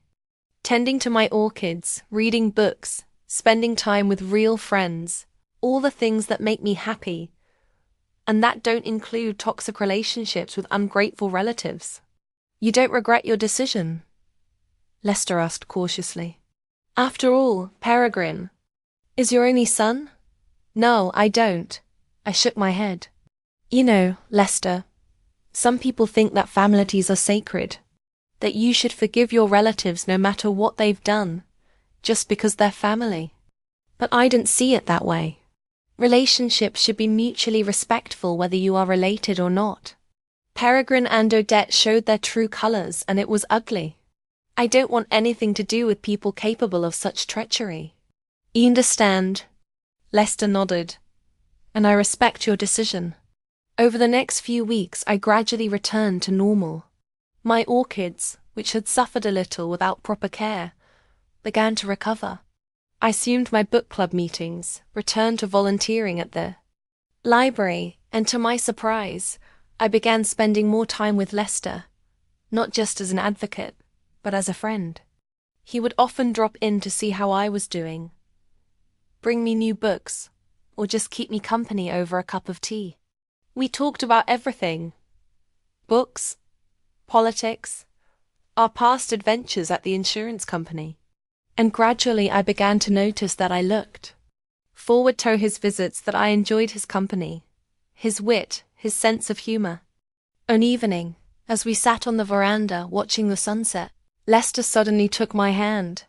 "Tending to my orchids, reading books, spending time with real friends, all the things that make me happy, and that don't include toxic relationships with ungrateful relatives." "You don't regret your decision?" Lester asked cautiously. "After all, Peregrine is your only son?" "No, I don't." I shook my head. "You know, Lester, some people think that families are sacred, that you should forgive your relatives no matter what they've done, just because they're family. But I didn't see it that way. Relationships should be mutually respectful whether you are related or not. Peregrine and Odette showed their true colors, and it was ugly. I don't want anything to do with people capable of such treachery." "You understand?" Lester nodded. "And I respect your decision." Over the next few weeks, I gradually returned to normal. My orchids, which had suffered a little without proper care, began to recover. I assumed my book club meetings, returned to volunteering at the library, and to my surprise, I began spending more time with Lester, not just as an advocate, but as a friend. He would often drop in to see how I was doing, bring me new books, or just keep me company over a cup of tea. We talked about everything: books, politics, our past adventures at the insurance company. And gradually I began to notice that I looked forward to his visits, that I enjoyed his company, his wit, his sense of humor. An evening, as we sat on the veranda watching the sunset, Lester suddenly took my hand.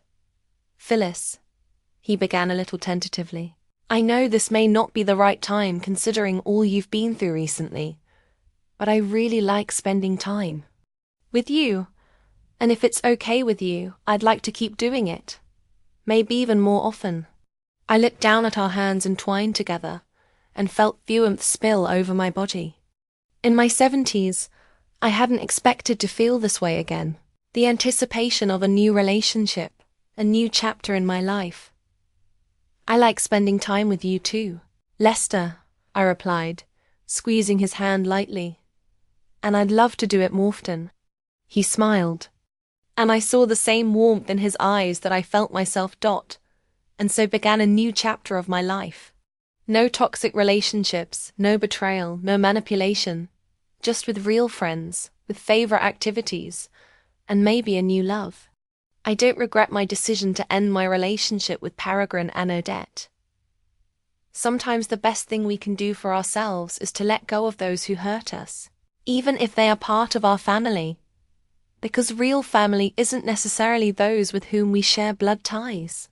"Phyllis," he began a little tentatively, "I know this may not be the right time considering all you've been through recently, but I really like spending time with you, and if it's okay with you, I'd like to keep doing it, maybe even more often." I looked down at our hands entwined together and felt warmth spill over my body. In my 70s, I hadn't expected to feel this way again. The anticipation of a new relationship, a new chapter in my life. "I like spending time with you too, Lester," I replied, squeezing his hand lightly. "And I'd love to do it more often." He smiled, and I saw the same warmth in his eyes that I felt myself dot, and so began a new chapter of my life. No toxic relationships, no betrayal, no manipulation, just with real friends, with favorite activities, and maybe a new love. I don't regret my decision to end my relationship with Peregrine and Odette. Sometimes the best thing we can do for ourselves is to let go of those who hurt us, even if they are part of our family, because real family isn't necessarily those with whom we share blood ties.